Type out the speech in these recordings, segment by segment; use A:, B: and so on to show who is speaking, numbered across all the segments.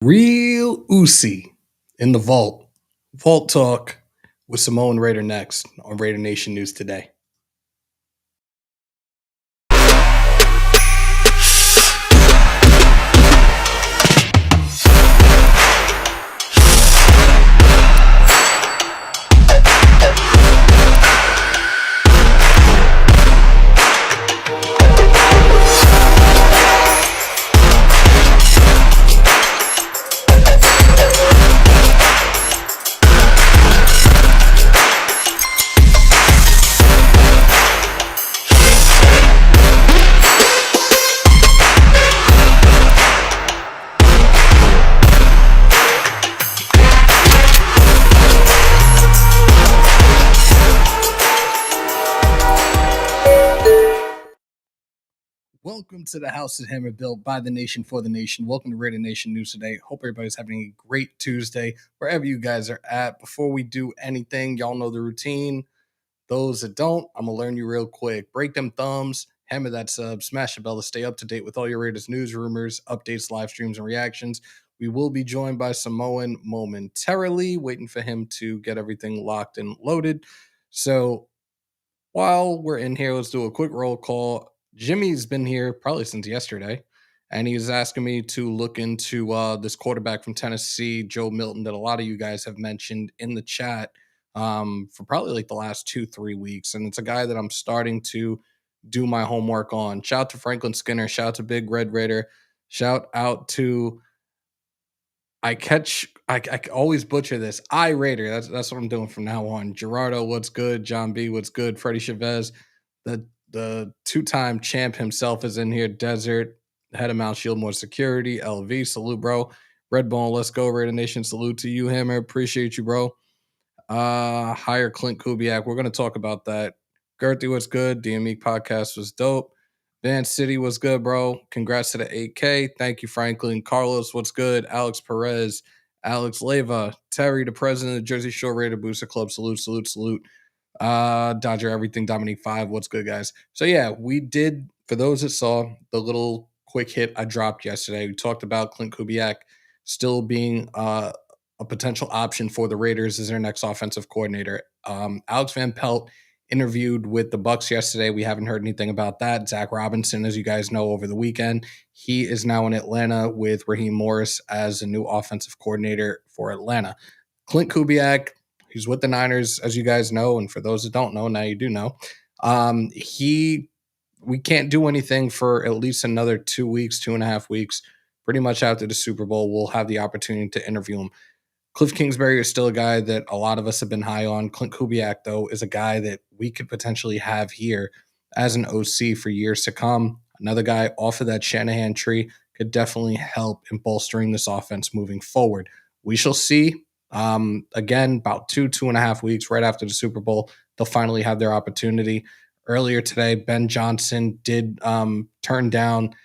A: Real Uzi in the vault. Vault talk with Simone Raider next on Raider Nation News Today. Welcome to the House of Hammer, built by the nation for the nation. Welcome to Raider Nation News Today. Hope everybody's having a great Tuesday, wherever you guys are at. Before we do anything, y'all know the routine. Those that don't, I'm going to learn you real quick. Break them thumbs, hammer that sub, smash the bell to stay up to date with all your Raiders news, rumors, updates, live streams, and reactions. We will be joined by Samoan momentarily, waiting for him to get everything locked and loaded. So while we're in here, let's do a quick roll call. Jimmy's been here probably since yesterday, and he's asking me to look into this quarterback from Tennessee, Joe Milton, that a lot of you guys have mentioned in the chat for probably like the last 2-3 weeks. And it's a guy that I'm starting to do my homework on. Shout out to Franklin Skinner. Shout out to Big Red Raider. Shout out to I always butcher this. Raider. That's what I'm doing from now on. Gerardo, what's good? John B, what's good? Freddie Chavez, the two-time champ himself is in here. Desert, head of Mount Shieldmore Security, LV, salute, bro. Redbone, let's go, Raider Nation. Salute to you, Hammer. Appreciate you, bro. Hire Clint Kubiak. We're gonna talk about that. Gerthy, what's good? DME podcast was dope. Van City was good, bro. Congrats to the 8K. Thank you, Franklin. Carlos, what's good? Alex Perez, Alex Leva, Terry, the president of the Jersey Shore Raider Booster Club. Salute, salute, salute. Dodger Everything, Dominique 5. What's good, guys? So, yeah, we did, for those that saw the little quick hit I dropped yesterday, we talked about Clint Kubiak still being a potential option for the Raiders as their next offensive coordinator. Alex Van Pelt interviewed with the Bucks yesterday. We haven't heard anything about that. Zach Robinson, as you guys know, over the weekend, he is now in Atlanta with Raheem Morris as a new offensive coordinator for Atlanta. Clint Kubiak, he's with the Niners, as you guys know, and for those that don't know, now you do know. We can't do anything for at least another 2 weeks, 2.5 weeks. Pretty much after the Super Bowl, we'll have the opportunity to interview him. Cliff Kingsbury is still a guy that a lot of us have been high on. Clint Kubiak, though, is a guy that we could potentially have here as an OC for years to come. Another guy off of that Shanahan tree could definitely help in bolstering this offense moving forward. We shall see. Again, about 2.5 weeks right after the Super Bowl, they'll finally have their opportunity. Earlier today, Ben Johnson did turn down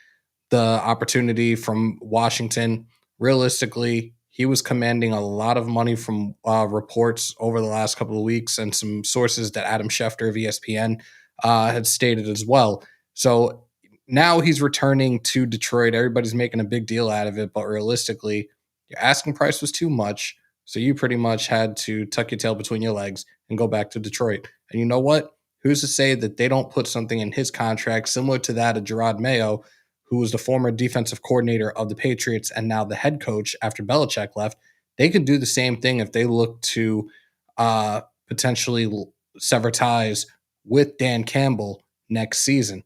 A: the opportunity from Washington. Realistically, he was commanding a lot of money from reports over the last couple of weeks and some sources that Adam Schefter of ESPN had stated as well. So now he's returning to Detroit. Everybody's making a big deal out of it, but realistically, your asking price was too much. So you pretty much had to tuck your tail between your legs and go back to Detroit. And you know what? Who's to say that they don't put something in his contract similar to that of Gerard Mayo, who was the former defensive coordinator of the Patriots and now the head coach after Belichick left? They could do the same thing if they look to potentially sever ties with Dan Campbell next season.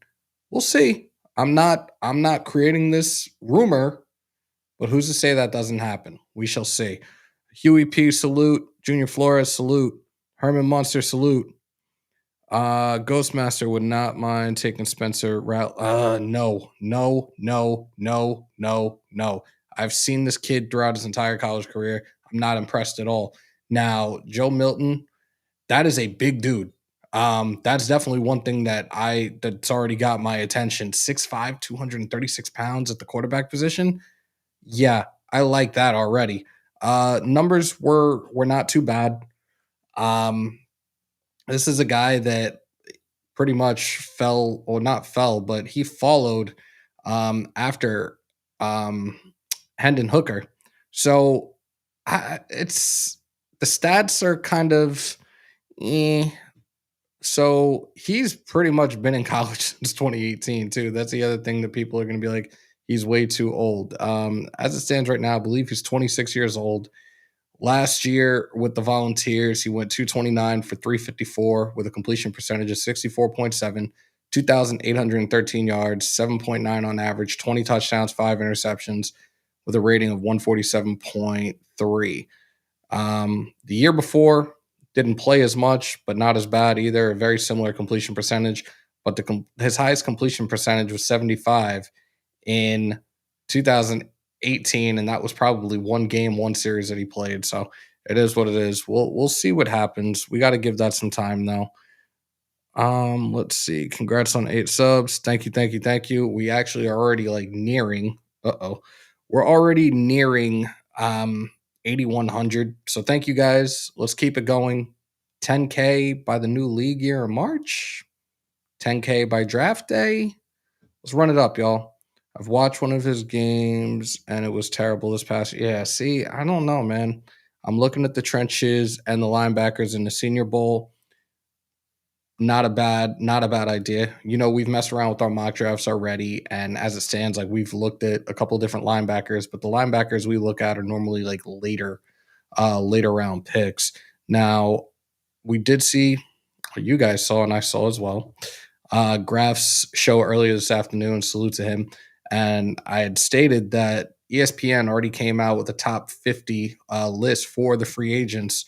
A: We'll see. I'm not creating this rumor, but who's to say that doesn't happen? We shall see. Huey P, salute. Junior Flores, salute. Herman Monster, salute. Ghostmaster would not mind taking Spencer route. No. I've seen this kid throughout his entire college career. I'm not impressed at all. Now, Joe Milton, that is a big dude. That's definitely one thing that's already got my attention. 6'5", 236 pounds at the quarterback position. Yeah, I like that already. Numbers were not too bad. This is a guy that pretty much but he followed after Hendon Hooker. So it's the stats are kind of eh. So he's pretty much been in college since 2018 too. That's the other thing that people are going to be like, he's way too old. As it stands right now, I believe he's 26 years old. Last year with the Volunteers, he went 229 for 354 with a completion percentage of 64.7, 2,813 yards, 7.9 on average, 20 touchdowns, 5 interceptions with a rating of 147.3. The year before, didn't play as much, but not as bad either. A very similar completion percentage, but his highest completion percentage was 75 in 2018, and that was probably one game, one series that he played. So it is what it is. We'll see what happens. We got to give that some time though. Let's see. Congrats on 8 subs. Thank you, thank you, thank you. We actually are already like nearing. We're already nearing 8,100. So thank you guys. Let's keep it going. 10K by the new league year in March. 10K by draft day. Let's run it up, y'all. I've watched one of his games and it was terrible this past year. Yeah, see, I don't know, man. I'm looking at the trenches and the linebackers in the Senior Bowl. Not a bad idea. You know, we've messed around with our mock drafts already, and as it stands, like we've looked at a couple different linebackers, but the linebackers we look at are normally like later round picks. Now, we did see, you guys saw and I saw as well, Graf's show earlier this afternoon. Salute to him. And I had stated that ESPN already came out with a top 50 list for the free agents.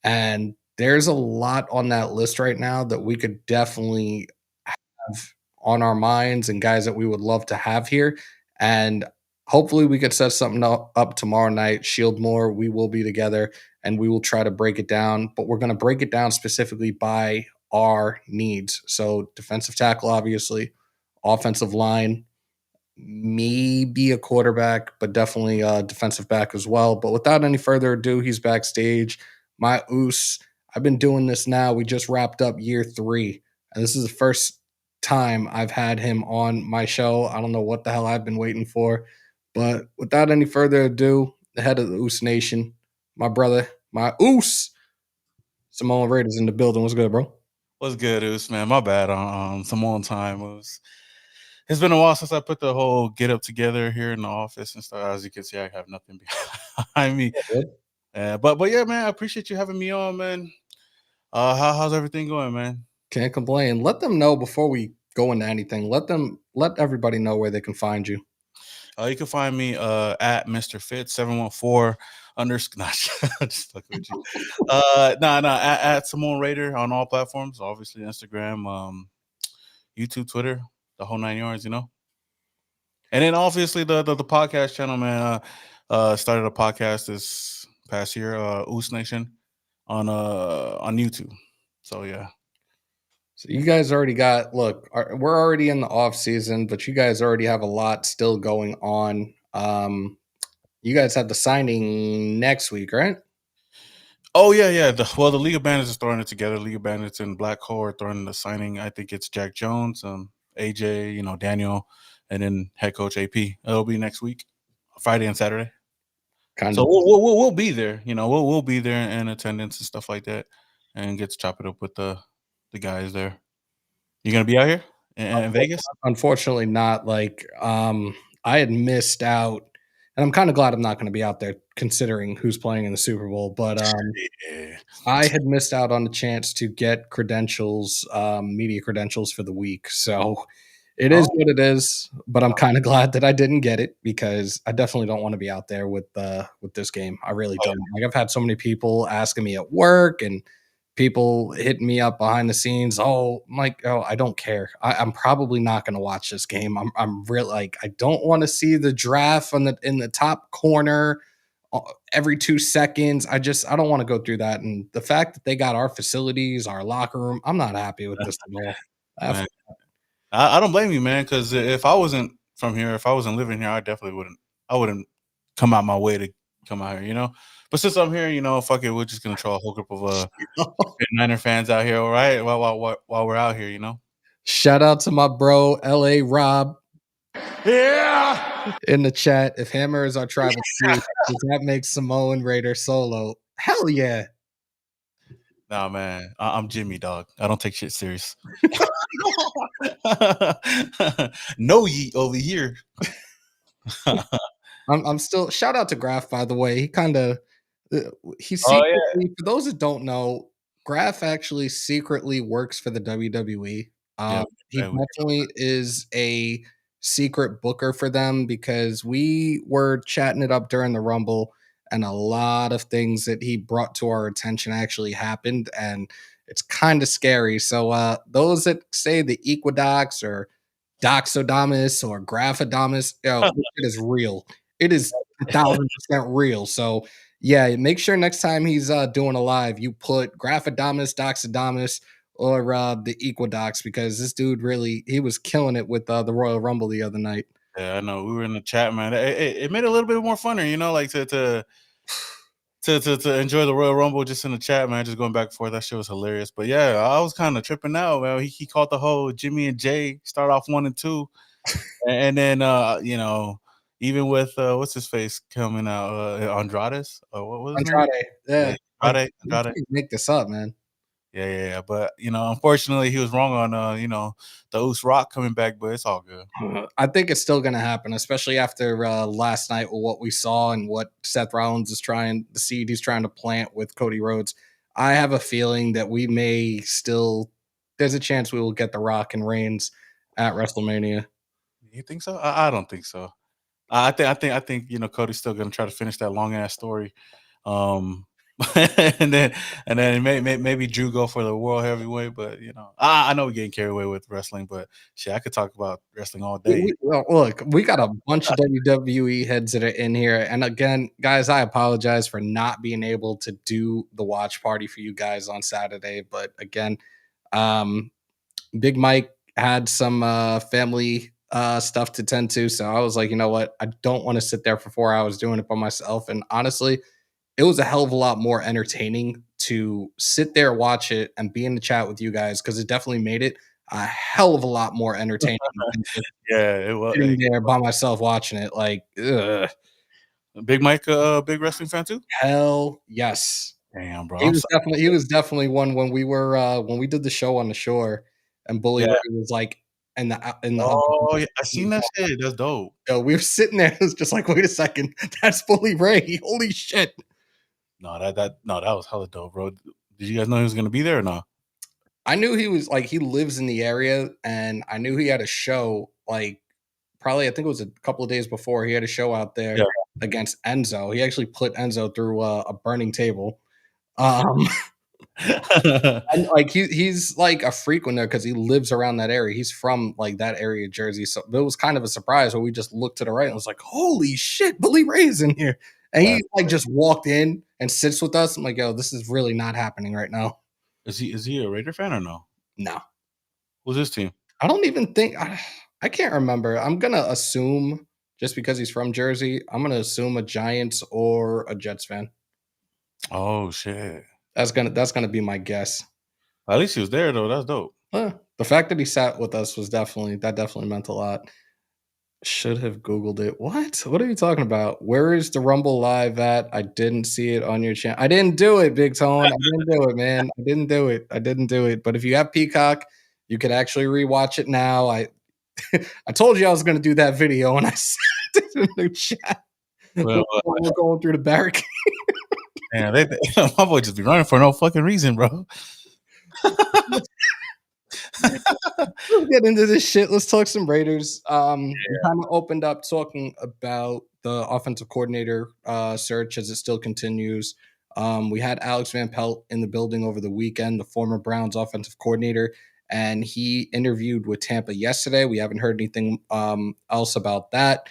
A: And there's a lot on that list right now that we could definitely have on our minds and guys that we would love to have here. And hopefully we could set something up tomorrow night. Shieldmore, we will be together and we will try to break it down, but we're going to break it down specifically by our needs. So defensive tackle, obviously, offensive line, maybe a quarterback, but definitely a defensive back as well. But without any further ado, he's backstage. My Oos, I've been doing this now. We just wrapped up year 3, and this is the first time I've had him on my show. I don't know what the hell I've been waiting for. But without any further ado, the head of the Oos Nation, my brother, my Oos, Simone Raider's in the building. What's good, bro?
B: What's good, Oos, man? My bad on some on time. It's been a while since I put the whole get up together here in the office and stuff. As you can see, I have nothing behind me. But yeah, man, I appreciate you having me on, man. How's everything going, man?
A: Can't complain. Let them know before we go into anything. Let everybody know where they can find you.
B: You can find me at Mr. Fitz 714 underscore. Just fucking with you. At Simone Raider on all platforms. Obviously, Instagram, YouTube, Twitter, the whole 9 yards. You know. And then obviously the podcast channel, man. Started a podcast this past year, Oos Nation, on YouTube. So yeah.
A: So you guys already got we're already in the off season, but you guys already have a lot still going on. You guys have the signing next week, right?
B: Oh yeah. The League of Bandits is throwing it together. League of Bandits and Black Hole are throwing the signing. I think it's Jack Jones, AJ, Daniel, and then head coach AP. It'll be next week, Friday and Saturday. So we'll be there. We'll be there in attendance and stuff like that, and get to chop it up with the guys there. You gonna be out here in Vegas?
A: Unfortunately, not. I had missed out, and I'm kind of glad I'm not going to be out there considering who's playing in the Super Bowl. But I had missed out on the chance to get credentials, media credentials for the week. So it is what it is. But I'm kind of glad that I didn't get it because I definitely don't want to be out there with this game. I really don't. Like I've had so many people asking me at work and people hitting me up behind the scenes. Oh, I'm like, oh, I don't care. I'm probably not going to watch this game. I'm really like, I don't want to see the draft in the top corner every 2 seconds. I don't want to go through that. And the fact that they got our facilities, our locker room, I'm not happy with this at all.
B: I don't blame you, man. Because if I wasn't from here, if I wasn't living here, I definitely wouldn't. I wouldn't come out my way to come out here, But since I'm here, fuck it, we're just gonna throw a whole group of Niner fans out here, all right? While we're out here,
A: Shout out to my bro, LA Rob.
B: Yeah.
A: In the chat, if Hammer is our tribal chief, does that make Samoan Raider solo? Hell yeah.
B: Nah, man. I'm Jimmy, dog. I don't take shit serious. No yeet over here.
A: I'm still shout out to Graf, by the way. He kind of he
B: Oh yeah.
A: secretly, for those that don't know, Graf actually secretly works for the WWE.
B: Yeah.
A: He
B: Yeah, we-
A: definitely is a secret booker for them because we were chatting it up during the Rumble, and a lot of things that he brought to our attention actually happened, and it's kind of scary. So those that say the Equidox or Doxodamus or Graphodamus, this shit is real. It is 1,000% real. So yeah, make sure next time he's doing a live, you put Graphodamus, Doxodamus, or the Equidox because this dude really he was killing it with the Royal Rumble the other night.
B: Yeah, I know. We were in the chat, man. It made it a little bit more funner, you know, like to enjoy the Royal Rumble just in the chat, man. Just going back and forth. That shit was hilarious. But yeah, I was kind of tripping out, man. He caught the whole Jimmy and Jay start off 1 and 2, and then you know, even with what's his face coming out, Andrades. What was his name?
A: Andrade, yeah,
B: Yeah, Andrade.
A: you make this up, man.
B: Yeah. But you know, unfortunately, he was wrong on you know, the Oos Rock coming back, but it's all good.
A: I think it's still going to happen, especially after last night with what we saw and what Seth Rollins is trying, the seed he's trying to plant with Cody Rhodes. I have a feeling that we may still, there's a chance we will get The Rock and Reigns at WrestleMania.
B: You think so? I don't think so. I think you know Cody's still gonna try to finish that long ass story, um, and then maybe Drew go for the world heavyweight. But you know, I know we're getting carried away with wrestling, but shit, I could talk about wrestling all day.
A: Well, look, we got a bunch of WWE heads that are in here. And again, guys, I apologize for not being able to do the watch party for you guys on Saturday. But again, um, Big Mike had some family stuff to tend to. So I was like, you know what? I don't want to sit there for 4 hours doing it by myself. And honestly, it was a hell of a lot more entertaining to sit there, watch it, and be in the chat with you guys because it definitely made it a hell of a lot more entertaining than just
B: Yeah, it was.
A: sitting there by myself watching it. Like, ugh,
B: Big Mike, big wrestling fan too.
A: hell yes.
B: Damn, bro,
A: He
B: I'm
A: was
B: sorry.
A: definitely he was definitely one when we did the show on the shore and Bully
B: Yeah.
A: Ray was like in the other
B: Oh yeah, I seen that shit. That's dope.
A: we were sitting there. It was just like, wait a second, that's Bully Ray. Holy shit!
B: No, that was hella dope, bro. Did you guys know he was gonna be there or not?
A: I knew he was like he lives in the area, and I knew he had a show. Like probably, I think it was a couple of days before he had a show out there
B: Yeah.
A: against Enzo. He actually put Enzo through a burning table. Um, and like he's like a frequenter because he lives around that area. He's from like that area of Jersey. So it was kind of a surprise when we just looked to the right and was like, holy shit, Billy Ray's in here. And he
B: That-
A: like just walked in and sits with us. I'm like, yo, this is really not happening right now.
B: is he a Raider fan or no?
A: No.
B: Who's his team?
A: I don't even think I can't remember. I'm gonna assume just because he's from Jersey, I'm gonna assume a Giants or a Jets fan.
B: Oh shit.
A: That's gonna be my guess.
B: At least he was there though. That's dope.
A: The fact that he sat with us was definitely meant a lot. Should have Googled it. What? What are you talking about? Where is the Rumble live at? I didn't see it on your channel. I didn't do it, Big Tone. I didn't do it, man. I didn't do it. I didn't do it. But if you have Peacock, you could actually rewatch it now. I told you I was going to do that video, and I said it in the chat.
B: Well,
A: We're going through the barricade.
B: man, my boy just be running for no fucking reason, bro.
A: Let's get into this shit. Let's talk some Raiders. We kind of opened up talking about the offensive coordinator search as it still continues. We had Alex Van Pelt in the building over the weekend, the former Browns offensive coordinator, and he interviewed with Tampa yesterday. We haven't heard anything else about that.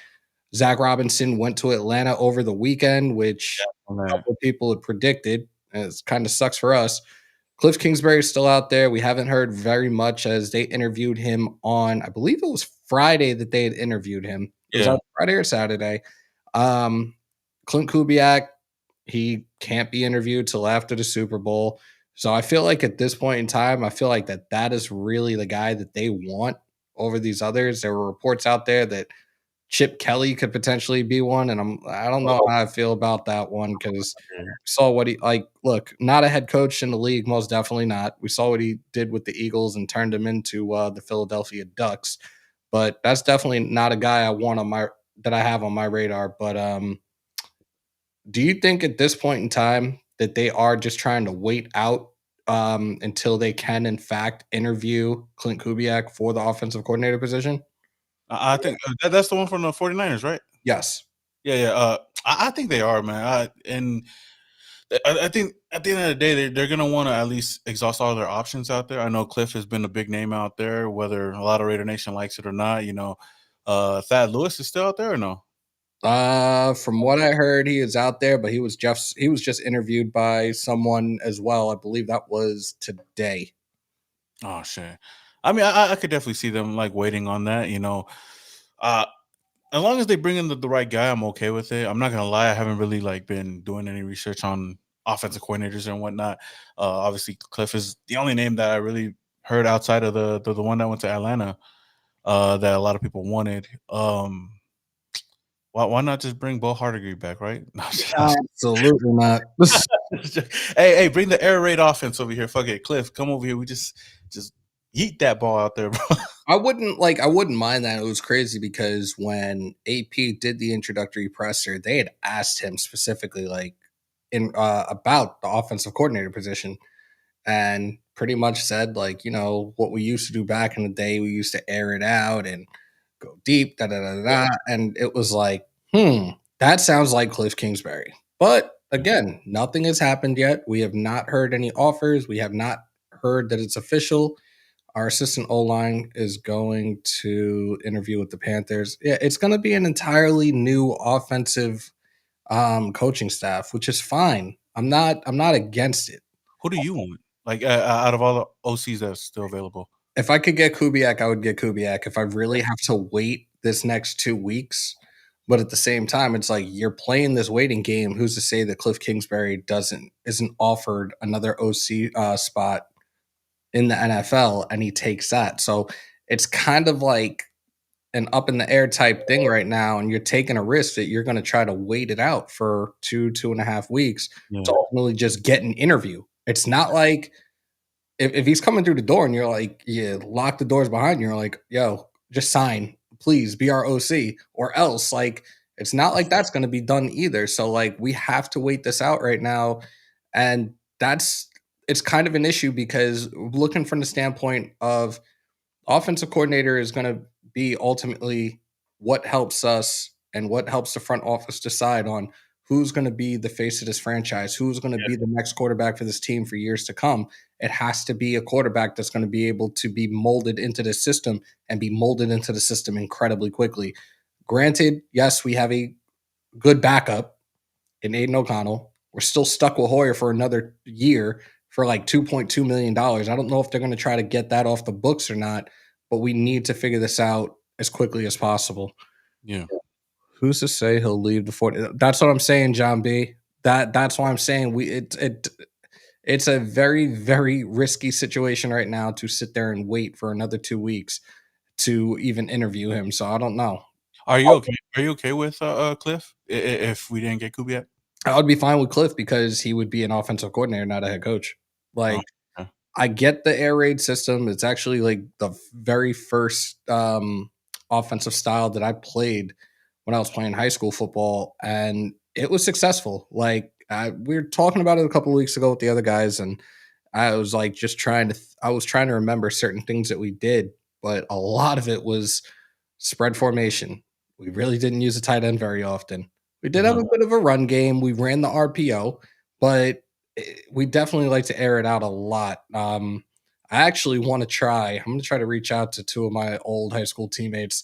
A: Zach Robinson went to Atlanta over the weekend, which
B: Oh,
A: a
B: man.
A: couple of people had predicted. And it kind of sucks for us. Cliff Kingsbury is still out there. We haven't heard very much as they interviewed him on, I believe it was Friday that they had interviewed him. It was
B: Yeah.
A: either Friday or Saturday. Clint Kubiak, he can't be interviewed till after the Super Bowl. So I feel like at this point in time, I feel like that is really the guy that they want over these others. There were reports out there that Chip Kelly could potentially be one, and I don't know how I feel about that one because
B: Yeah.
A: saw what he like. Look, not a head coach in the league, most definitely not. We saw what he did with the Eagles and turned him into the Philadelphia Ducks, but that's definitely not a guy I want on my that I have on my radar. But do you think at this point in time that they are just trying to wait out until they can, in fact, interview Clint Kubiak for the offensive coordinator position?
B: I think that's the one from the 49ers, right?
A: Yes.
B: Yeah, yeah. I think they are, man. I think at the end of the day, they're going to want to at least exhaust all their options out there. I know Cliff has been a big name out there, whether a lot of Raider Nation likes it or not. Thad Lewis is still out there or no?
A: From what I heard, he is out there, but he was just interviewed by someone as well. I believe that was today.
B: Oh shit. I mean, I could definitely see them like waiting on that. Uh, as long as they bring in the right guy, I'm okay with it. I'm not gonna lie, I haven't really like been doing any research on offensive coordinators and whatnot. Obviously, Cliff is the only name that I really heard outside of the one that went to Atlanta. That a lot of people wanted. Why not just bring Bo Hardigree back, right? No,
A: Absolutely not.
B: hey, bring the air raid offense over here. Fuck it, Cliff, come over here. We just yeet that ball out there, bro.
A: I wouldn't mind that. It was crazy because when AP did the introductory presser, they had asked him specifically in about the offensive coordinator position and pretty much said what we used to do back in the day, we used to air it out and go deep, da da da da,
B: Yeah,
A: da. And it was like, that sounds like Cliff Kingsbury. But
B: yeah,
A: again, nothing has happened yet. We have not heard any offers. We have not heard that it's official. Our assistant O line is going to interview with the Panthers. Yeah, it's going to be an entirely new offensive coaching staff, which is fine. I'm not against it.
B: who do you want? Like out of all the OCs that's still available?
A: If I could get Kubiak, I would get Kubiak. If I really have to wait this next 2 weeks, but at the same time, it's like you're playing this waiting game. Who's to say that Cliff Kingsbury isn't offered another OC spot in the NFL and he takes that? So it's kind of like an up in the air type thing right now, and you're taking a risk that you're going to try to wait it out for 2.5 weeks to
B: Yeah,
A: ultimately just get an interview. It's not like if he's coming through the door and you're like, you lock the doors behind you, you're like, yo, just sign, please be our OC, or else it's not like that's going to be done either. So we have to wait this out right now, and it's kind of an issue because looking from the standpoint of offensive coordinator is going to be ultimately what helps us and what helps the front office decide on who's going to be the face of this franchise, who's going to be the next quarterback for this team for years to come. It has to be a quarterback that's going to be able to be molded into the system and be molded into the system incredibly quickly. Granted, yes, we have a good backup in Aiden O'Connell. We're still stuck with Hoyer for another year for like $2.2 million. I don't know if they're going to try to get that off the books or not, but we need to figure this out as quickly as possible.
B: yeah.
A: Who's to say he'll leave the 40? That's what I'm saying, John B. That's why I'm saying it's a very, very risky situation right now to sit there and wait for another 2 weeks to even interview him. So I don't know.
B: Are you okay? Are you okay with Cliff if we didn't get Kubiak?
A: I would be fine with Cliff because he would be an offensive coordinator, not a head coach.
B: Oh,
A: Like
B: okay.
A: I get the air raid system. It's actually like the very first offensive style that I played when I was playing high school football, and it was successful. We were talking about it a couple of weeks ago with the other guys, and I was like just I was trying to remember certain things that we did, but a lot of it was spread formation. We really didn't use a tight end very often. We did have
B: Mhm.
A: a bit of a run game. We ran the RPO, but we definitely like to air it out a lot. I actually want to try. I'm going to try to reach out to two of my old high school teammates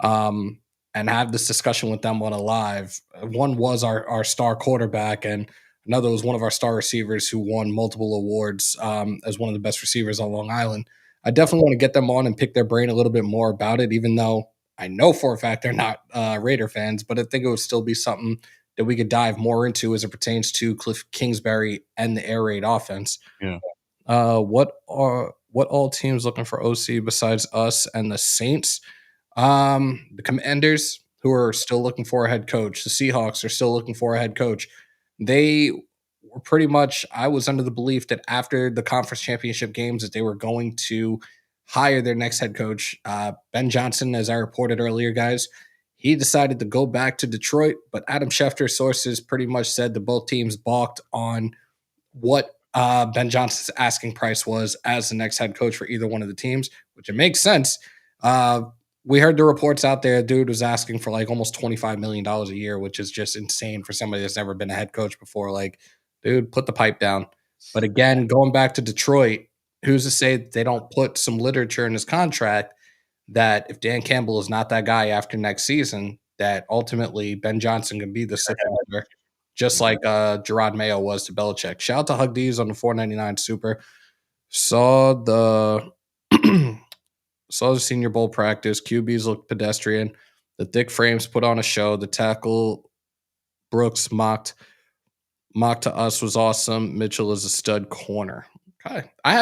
A: um, and have this discussion with them on a live. One was our star quarterback, and another was one of our star receivers who won multiple awards as one of the best receivers on Long Island. I definitely want to get them on and pick their brain a little bit more about it, even though I know for a fact they're not Raider fans, but I think it would still be something that we could dive more into as it pertains to Cliff Kingsbury and the air raid offense.
B: Yeah.
A: Uh, what are what all teams looking for OC besides us and the Saints? The Commanders, who are still looking for a head coach. The Seahawks are still looking for a head coach. They were pretty much, I was under the belief that after the conference championship games that they were going to hire their next head coach. Ben Johnson, as I reported earlier, guys, he decided to go back to Detroit, but Adam Schefter's sources pretty much said that both teams balked on what Ben Johnson's asking price was as the next head coach for either one of the teams, which it makes sense. Uh, we heard the reports out there. Dude was asking for like almost $25 million a year, which is just insane for somebody that's never been a head coach before. Like, dude, put the pipe down. But again, going back to Detroit, who's to say that they don't put some literature in his contract that if Dan Campbell is not that guy after next season, that ultimately Ben Johnson can be the system leader, just like Gerard Mayo was to Belichick. Shout out to Hug D's on the 499 Super. Saw the saw the Senior Bowl practice. QBs looked pedestrian. The thick frames put on a show. The tackle Brooks mocked to us was awesome. Mitchell is a stud corner. Okay. I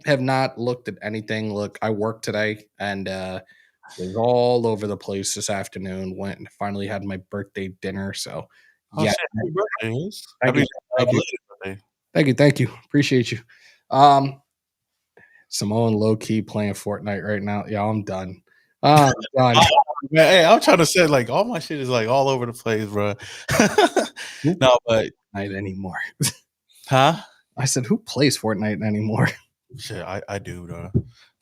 A: have not looked at anything. Look, I worked today and was all over the place this afternoon. Went and finally had my birthday dinner. So
B: Oh
A: yeah.
B: shit! Happy birthday!
A: Thank you. Thank you.
B: Belated birthday.
A: Thank you. Appreciate you. Um, Samoan low key playing Fortnite right now. Yeah, I'm done. I'm done.
B: Man, hey, I'm trying to say like all my shit is like all over the place, bro. No, but
A: Fortnite anymore.
B: huh?
A: I said, who plays Fortnite anymore?
B: Shit, I do, though.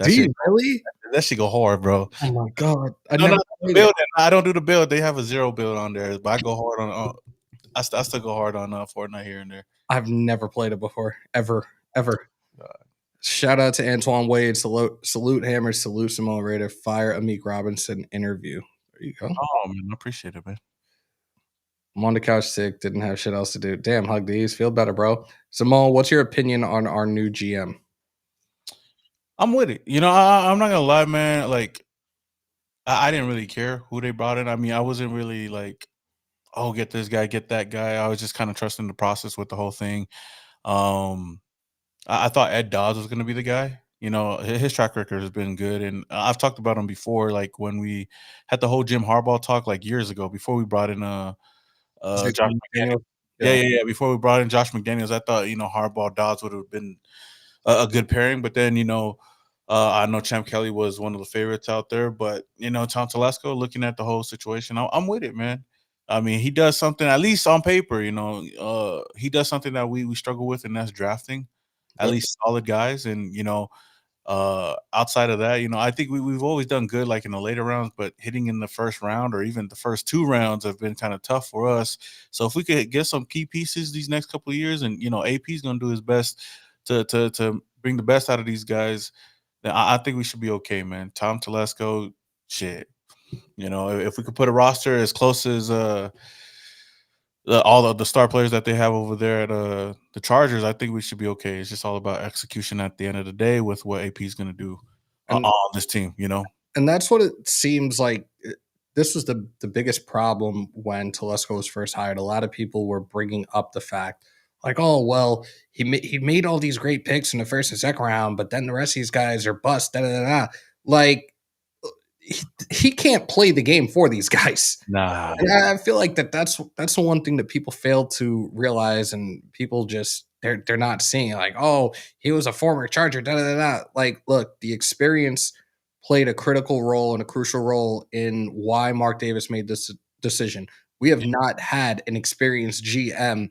A: Do you really?
B: That shit go hard, bro.
A: Oh my god!
B: No, the build. I don't do the build. They have a 0 build on there, but I go hard on. I still go hard on Fortnite here and there.
A: I've never played it before, ever.
B: God.
A: Shout out to Antoine Wade. Salute Hammer. Salute Simone Raider. Fire Amik Robinson interview. There you go.
B: Oh man, I appreciate it, man.
A: I'm on the couch sick. Didn't have shit else to do. Damn, hug these. Feel better, bro. Simone, what's your opinion on our new GM?
B: I'm with it. I'm not gonna lie, man. Like, I didn't really care who they brought in. I mean, I wasn't really like, oh, get this guy, get that guy. I was just kind of trusting the process with the whole thing. Um, I thought Ed Dodds was going to be the guy. His track record has been good, and I've talked about him before. Like when we had the whole Jim Harbaugh talk, like years ago, before we brought in Josh McDaniels. Yeah. Before we brought in Josh McDaniels, I thought Harbaugh Dodds would have been a good pairing. But then I know Champ Kelly was one of the favorites out there, but Tom Telesco, looking at the whole situation, I'm with it, man. I mean, he does something, at least on paper, he does something that we struggle with, and that's drafting at least solid guys. And outside of that, I think we've always done good like in the later rounds, but hitting in the first round or even the first 2 rounds have been kind of tough for us. So if we could get some key pieces these next couple of years, and AP is going to do his best to bring the best out of these guys, then I think we should be okay, man. Tom Telesco, shit. If we could put a roster as close as all of the star players that they have over there at the Chargers, I think we should be okay. It's just all about execution at the end of the day with what AP is going to do
A: And
B: on this team.
A: and that's what it seems like. This was the biggest problem when Telesco was first hired. A lot of people were bringing up the fact, like, oh well, he made all these great picks in the first and second round, but then the rest of these guys are bust. Da, da, da, da. Like he can't play the game for these guys.
B: Nah.
A: And I feel like that's the one thing that people fail to realize, and people just they're not seeing, like, oh, he was a former Charger. Da, da, da, da. Like, look, the experience played a critical role and a crucial role in why Mark Davis made this decision. We have not had an experienced GM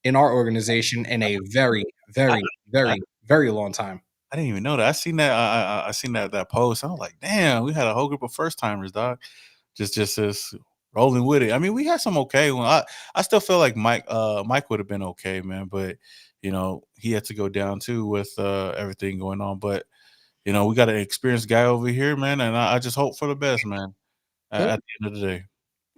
A: in our organization in a very,
B: I,
A: very,
B: I,
A: very, very long time.
B: I didn't even know that. I seen that. I seen that post. I was like, damn, we had a whole group of first timers, dog. Just rolling with it. I mean, we had some okay one. I still feel like Mike would have been okay, man, but he had to go down too with everything going on. But we got an experienced guy over here, man, and I just hope for the best, man. At the end of the day.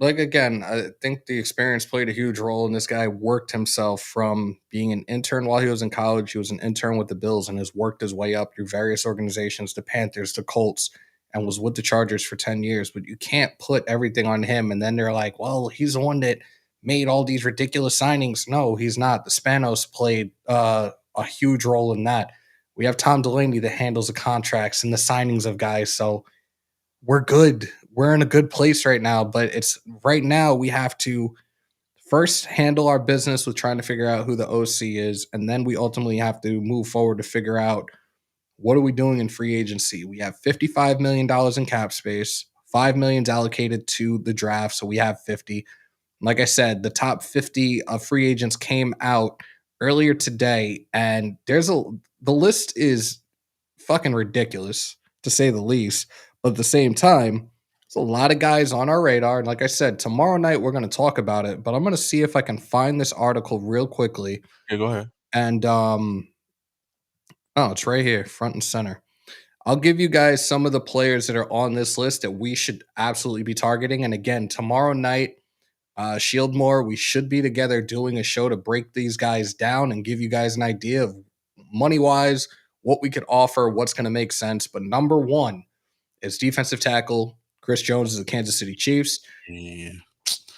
A: Like, again, I think the experience played a huge role, and this guy worked himself from being an intern while he was in college. He was an intern with the Bills and has worked his way up through various organizations, the Panthers, the Colts, and was with the Chargers for 10 years. But you can't put everything on him. And then they're like, well, he's the one that made all these ridiculous signings. No, he's not. The Spanos played a huge role in that. We have Tom Delaney that handles the contracts and the signings of guys. So we're good. We're in a good place right now. But it's right now we have to first handle our business with trying to figure out who the OC is, and then we ultimately have to move forward to figure out what are we doing in free agency. We have $55 million in cap space, $5 million allocated to the draft, so we have 50. Like I said, the top 50 of free agents came out earlier today, and the list is fucking ridiculous to say the least. But at the same time, there's a lot of guys on our radar. And like I said, tomorrow night we're going to talk about it. But I'm going to see if I can find this article real quickly.
B: Yeah, go ahead.
A: And oh, it's right here, front and center. I'll give you guys some of the players that are on this list that we should absolutely be targeting. And again, tomorrow night, Shieldmore, we should be together doing a show to break these guys down and give you guys an idea of money wise what we could offer, what's going to make sense. But number one is defensive tackle Chris Jones of the Kansas City Chiefs.
B: Yeah.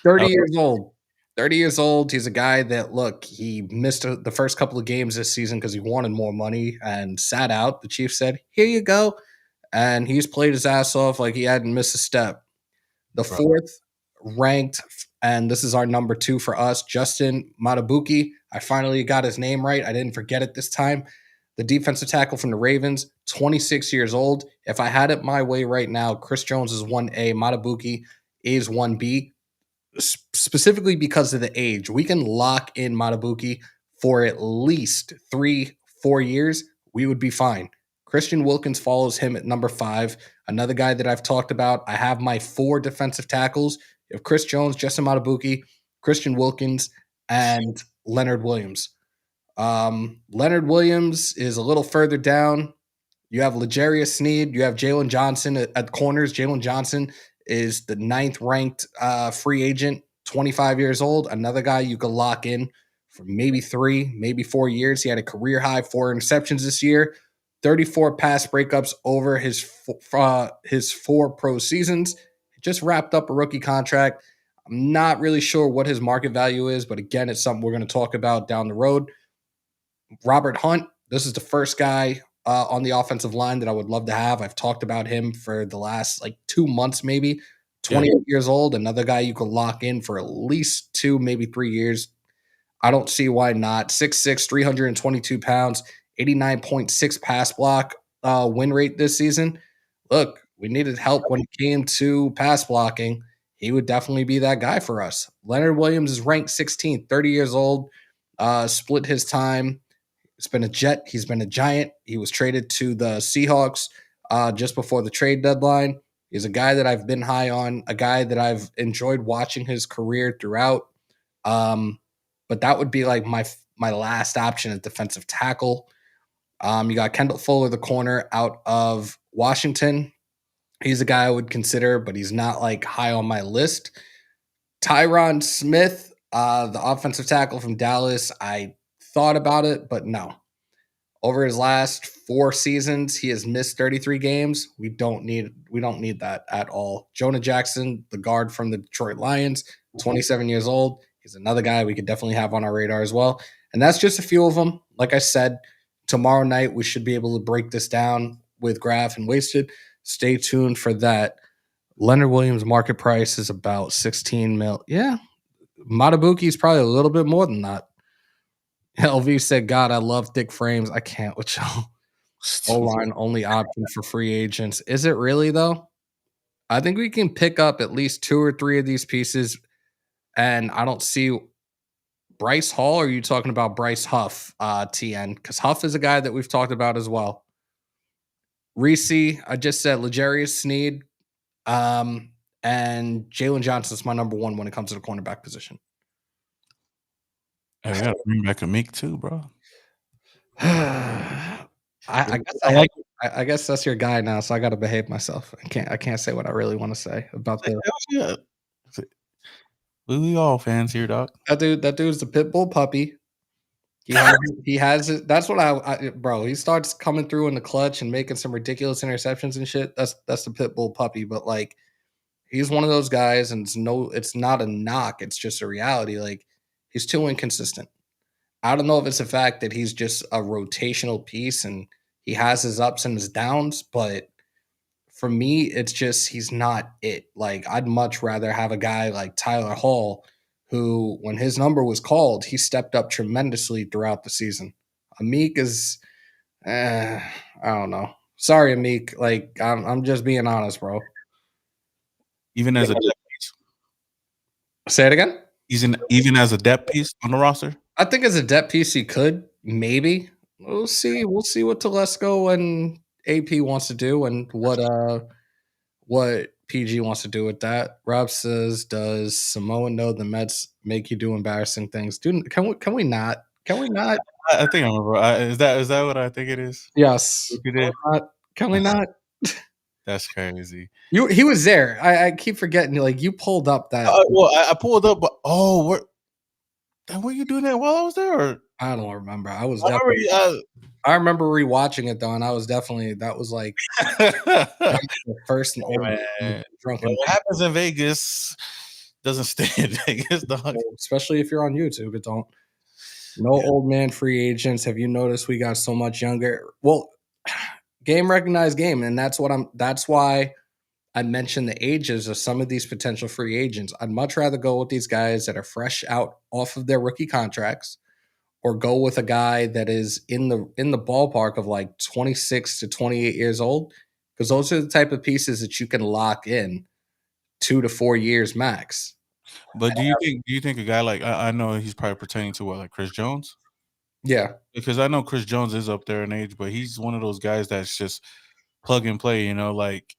A: 30 years old. 30 years old. He's a guy that, look, he missed the first couple of games this season because he wanted more money and sat out. The Chiefs said, here you go. And he's played his ass off like he hadn't missed a step. The
B: Right.
A: fourth ranked, and this is our number 2 for us, Justin Matabuki. I finally got his name right. I didn't forget it this time. The defensive tackle from the Ravens, 26 years old. If I had it my way right now, Chris Jones is 1A, Matabuki is 1B, specifically because of the age. We can lock in Matabuki for at least 3-4 years. We would be fine. Christian Wilkins follows him at number 5. Another guy that I've talked about. I have my 4 defensive tackles. You have Chris Jones, Justin Matabuki, Christian Wilkins, and Leonard Williams. Leonard Williams is a little further down. You have L'Jarius Sneed. You have Jalen Johnson at corners. Jalen Johnson is the 9th ranked free agent, 25 years old. Another guy you could lock in for maybe 3, maybe 4 years. He had a career high 4 interceptions this year, 34 pass breakups over his 4 pro seasons. He just wrapped up a rookie contract. I'm not really sure what his market value is, but again, it's something we're going to talk about down the road. Robert Hunt, this is the first guy on the offensive line that I would love to have. I've talked about him for the last 2 months, maybe. 28 years old, another guy you could lock in for at least 2, maybe 3 years. I don't see why not. 6'6", 322 pounds, 89.6 pass block win rate this season. Look, we needed help when it came to pass blocking. He would definitely be that guy for us. Leonard Williams is ranked 16th, 30 years old, split his time. He's been a Jet. He's been a Giant. He was traded to the Seahawks just before the trade deadline. He's a guy that I've been high on, a guy that I've enjoyed watching his career throughout. But that would be like my last option at defensive tackle. You got Kendall Fuller, the corner out of Washington. He's a guy I would consider, but he's not high on my list. Tyron Smith, the offensive tackle from Dallas, I thought about it, but no. Over his last 4 seasons, he has missed 33 games. We don't need that at all. Jonah Jackson, the guard from the Detroit Lions, 27 years old. He's another guy we could definitely have on our radar as well. And that's just a few of them. Like I said, tomorrow night we should be able to break this down with Graph and Wasted. Stay tuned for that. Leonard Williams' market price is about 16 mil. Yeah. Matabuki is probably a little bit more than that. LV said, God, I love thick frames. I can't with y'all. O-line only option for free agents. Is it really, though? I think we can pick up at least 2 or 3 of these pieces, and I don't see Bryce Hall, or are you talking about Bryce Huff, TN? Because Huff is a guy that we've talked about as well. Reese, I just said L'Jarius Sneed, and Jalen Johnson's my number 1 when it comes to the cornerback position.
B: I gotta bring back a Meek too, bro.
A: I guess that's your guy now, so I got to behave myself. I can't say what I really want to say about the.
B: Yeah. We all fans here, dog.
A: That dude's the pit bull puppy. He has it. That's what bro. He starts coming through in the clutch and making some ridiculous interceptions and shit. That's the pit bull puppy. But he's one of those guys, and it's not a knock. It's just a reality. He's too inconsistent. I don't know if it's the fact that he's just a rotational piece and He has his ups and his downs, but for me, it's just he's not it. Like I'd much rather have a guy like Tyler Hall, who when his number was called, he stepped up tremendously throughout the season. Amik is, I don't know. Sorry, Amik. Like I'm just being honest, bro.
B: Even as a depth piece,
A: Say it again.
B: even as a depth piece on the roster.
A: I think as a depth piece, he could maybe. We'll see. We'll see what Telesco and AP wants to do, and what PG wants to do with that. Rob says, "Does Samoan know the Mets make you do embarrassing things? Dude, can we not? Can we not?
B: I think I remember. Is that what I think it is?
A: Yes.
B: If you
A: Can
B: did,
A: we not? Can we not?
B: that's crazy.
A: He was there. I keep forgetting. Like you pulled up that.
B: Well, I pulled up, but were you doing that while I was there? Or?
A: I don't remember. I was
B: I
A: definitely.
B: remember.
A: I remember rewatching it though, and I was definitely that was like the first and only
B: Man,
A: drunken.
B: what happens in Vegas doesn't stay in Vegas, dog.
A: Especially if you're on YouTube. It don't. No old man free agents. Have you noticed we got so much younger? Well, game recognized game, and that's why I mentioned the ages of some of these potential free agents. I'd much rather go with these guys that are fresh out off of their rookie contracts, or go with a guy that is in the ballpark of like 26 to 28 years old, because those are the type of pieces that you can lock in 2 to 4 years max.
B: But do you think a guy like I know he's probably pertaining to what, like Chris Jones?
A: Yeah.
B: Because I know Chris Jones is up there in age, but he's one of those guys that's just plug and play, like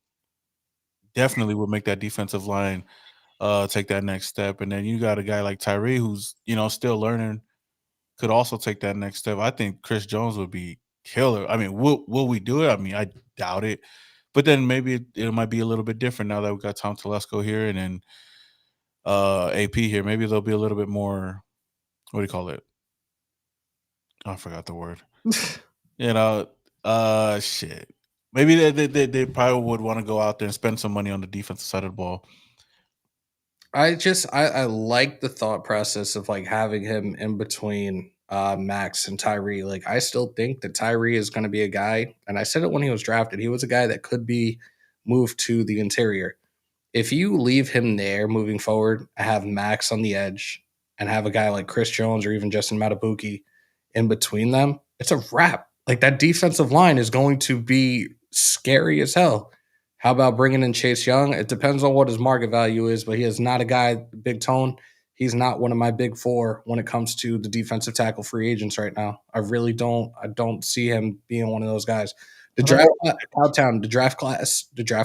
B: definitely would make that defensive line take that next step. And then you got a guy like Tyree who's, still learning, could also take that next step. I think Chris Jones would be killer. I mean, will we do it? I mean, I doubt it. But then maybe it might be a little bit different now that we got Tom Telesco here and then AP here. Maybe there'll be a little bit more, what do you call it? Oh, I forgot the word. You know, shit. Maybe they probably would want to go out there and spend some money on the defensive side of the ball.
A: I like the thought process of like having him in between Max and Tyree. Like I still think that Tyree is going to be a guy, and I said it when he was drafted. He was a guy that could be moved to the interior. If you leave him there moving forward, have Max on the edge, and have a guy like Chris Jones or even Justin Matabuki in between them, it's a wrap. Like that defensive line is going to be scary as hell. How about bringing in Chase Young? It depends on what his market value is, but he is not a guy, big tone. He's not one of my big four when it comes to the defensive tackle free agents right now. I really don't. I don't see him being one of those guys. The draft, Cowtown, the draft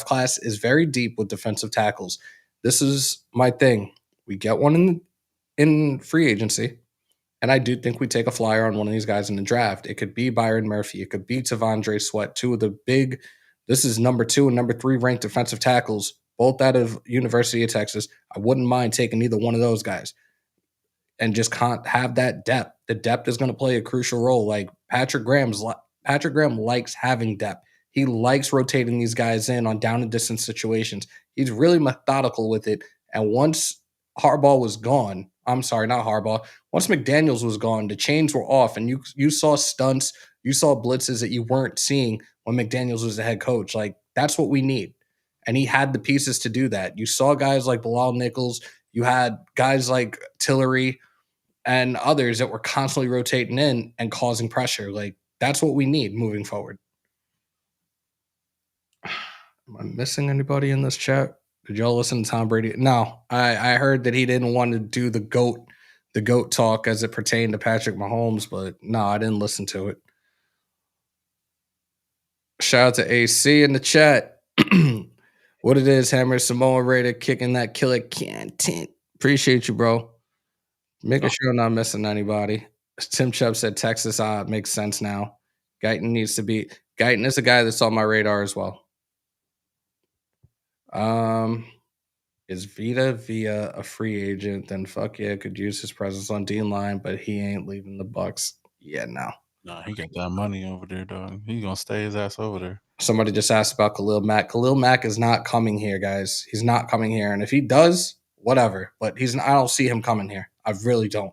A: class is very deep with defensive tackles. This is my thing. We get one in free agency, and I do think we take a flyer on one of these guys in the draft. It could be Byron Murphy. It could be Tavondre Sweat, two of the big. This is number 2 and number 3 ranked defensive tackles, both out of University of Texas. I wouldn't mind taking either one of those guys and just can't have that depth. The depth is going to play a crucial role. Like Patrick Graham likes having depth. He likes rotating these guys in on down and distance situations. He's really methodical with it. And once Harbaugh was gone, I'm sorry, not Harbaugh. Once McDaniels was gone, the chains were off, and you saw stunts, you saw blitzes that you weren't seeing when McDaniels was the head coach. Like that's what we need, and he had the pieces to do that. You saw guys like Bilal Nichols, you had guys like Tillery and others that were constantly rotating in and causing pressure. Like that's what we need moving forward. Am I missing anybody in this chat? Did y'all listen to Tom Brady? No, I heard that he didn't want to do the goat talk as it pertained to Patrick Mahomes, but no, I didn't listen to it. Shout out to AC in the chat. What it is, Hammer Simone Raider kicking that killer content. Appreciate you, bro. Making sure I'm not missing anybody. Tim Chubb said Texas makes sense now. Guyton is a guy that's on my radar as well. Is Vita via a free agent? Then fuck yeah, could use his presence on D line, but he ain't leaving the Bucks. Yeah, no.
B: No, he got that money over there, dog. He's gonna stay his ass over there.
A: Somebody just asked about Khalil Mack. Khalil Mack is not coming here, guys. He's not coming here, and if he does, whatever. But I don't see him coming here. I really don't.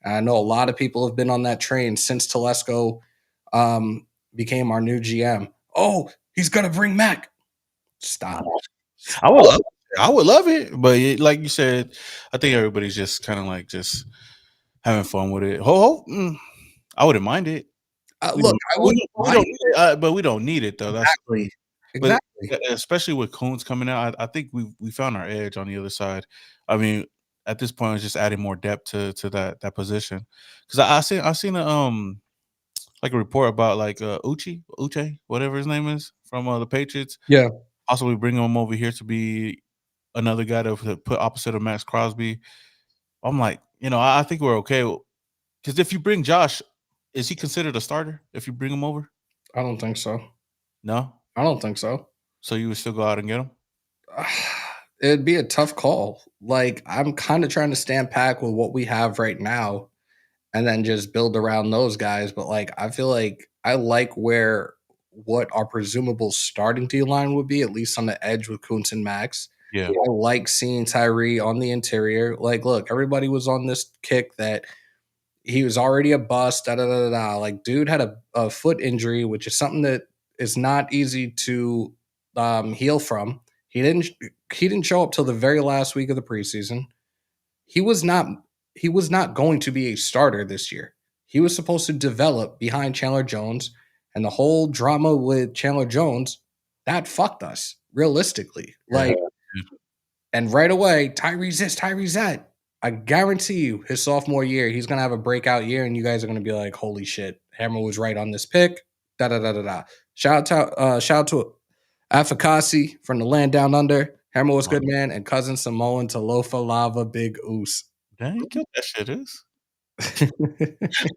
A: And I know a lot of people have been on that train since Telesco became our new GM. Oh, he's gonna bring Mac. Stop.
B: I would love, I would love it, but like you said, I think everybody's just kind of like just having fun with it. I wouldn't mind it.
A: Look, I wouldn't
B: We don't
A: mind
B: need it, but we don't need it though. That's the thing.
A: exactly,
B: But
A: exactly.
B: especially with Coons coming out, I think we found our edge on the other side. I mean, at this point, it's just adding more depth to that position. Because I seen a like a report about like Uche, whatever his name is, from the Patriots,
A: Yeah,
B: possibly bringing him over here to be another guy to put opposite of Max Crosby. I'm like, I think we're okay because if you bring Josh, is he considered a starter if you bring him over?
A: I don't think so.
B: No,
A: I don't think so.
B: so you would still go out and get him.
A: It'd be a tough call. Like I'm kind of trying to stand back with what we have right now and then just build around those guys. But like I feel like I like where what our presumable starting D line would be, at least on the edge with Kuntz and Max.
B: Yeah,
A: I like seeing Tyree on the interior. Like, look, everybody was on this kick that he was already a bust. Da da da da. Like, dude had a foot injury, which is something that is not easy to heal from. He didn't he didn't show up till the very last week of the preseason. He was not he was not going to be a starter this year. He was supposed to develop behind Chandler Jones, and the whole drama with Chandler Jones that fucked us realistically.
B: yeah.
A: Like, and right away, Tyree's this, Tyree's that. I guarantee you, his sophomore year, he's gonna have a breakout year, and you guys are gonna be like, "Holy shit, Hammer was right on this pick." Da da da da da. Shout out to Afakasi from the land down under. Hammer was good, man, and cousin Simone Talofa Lava Big Oos.
B: Dang, you killed that shit, is.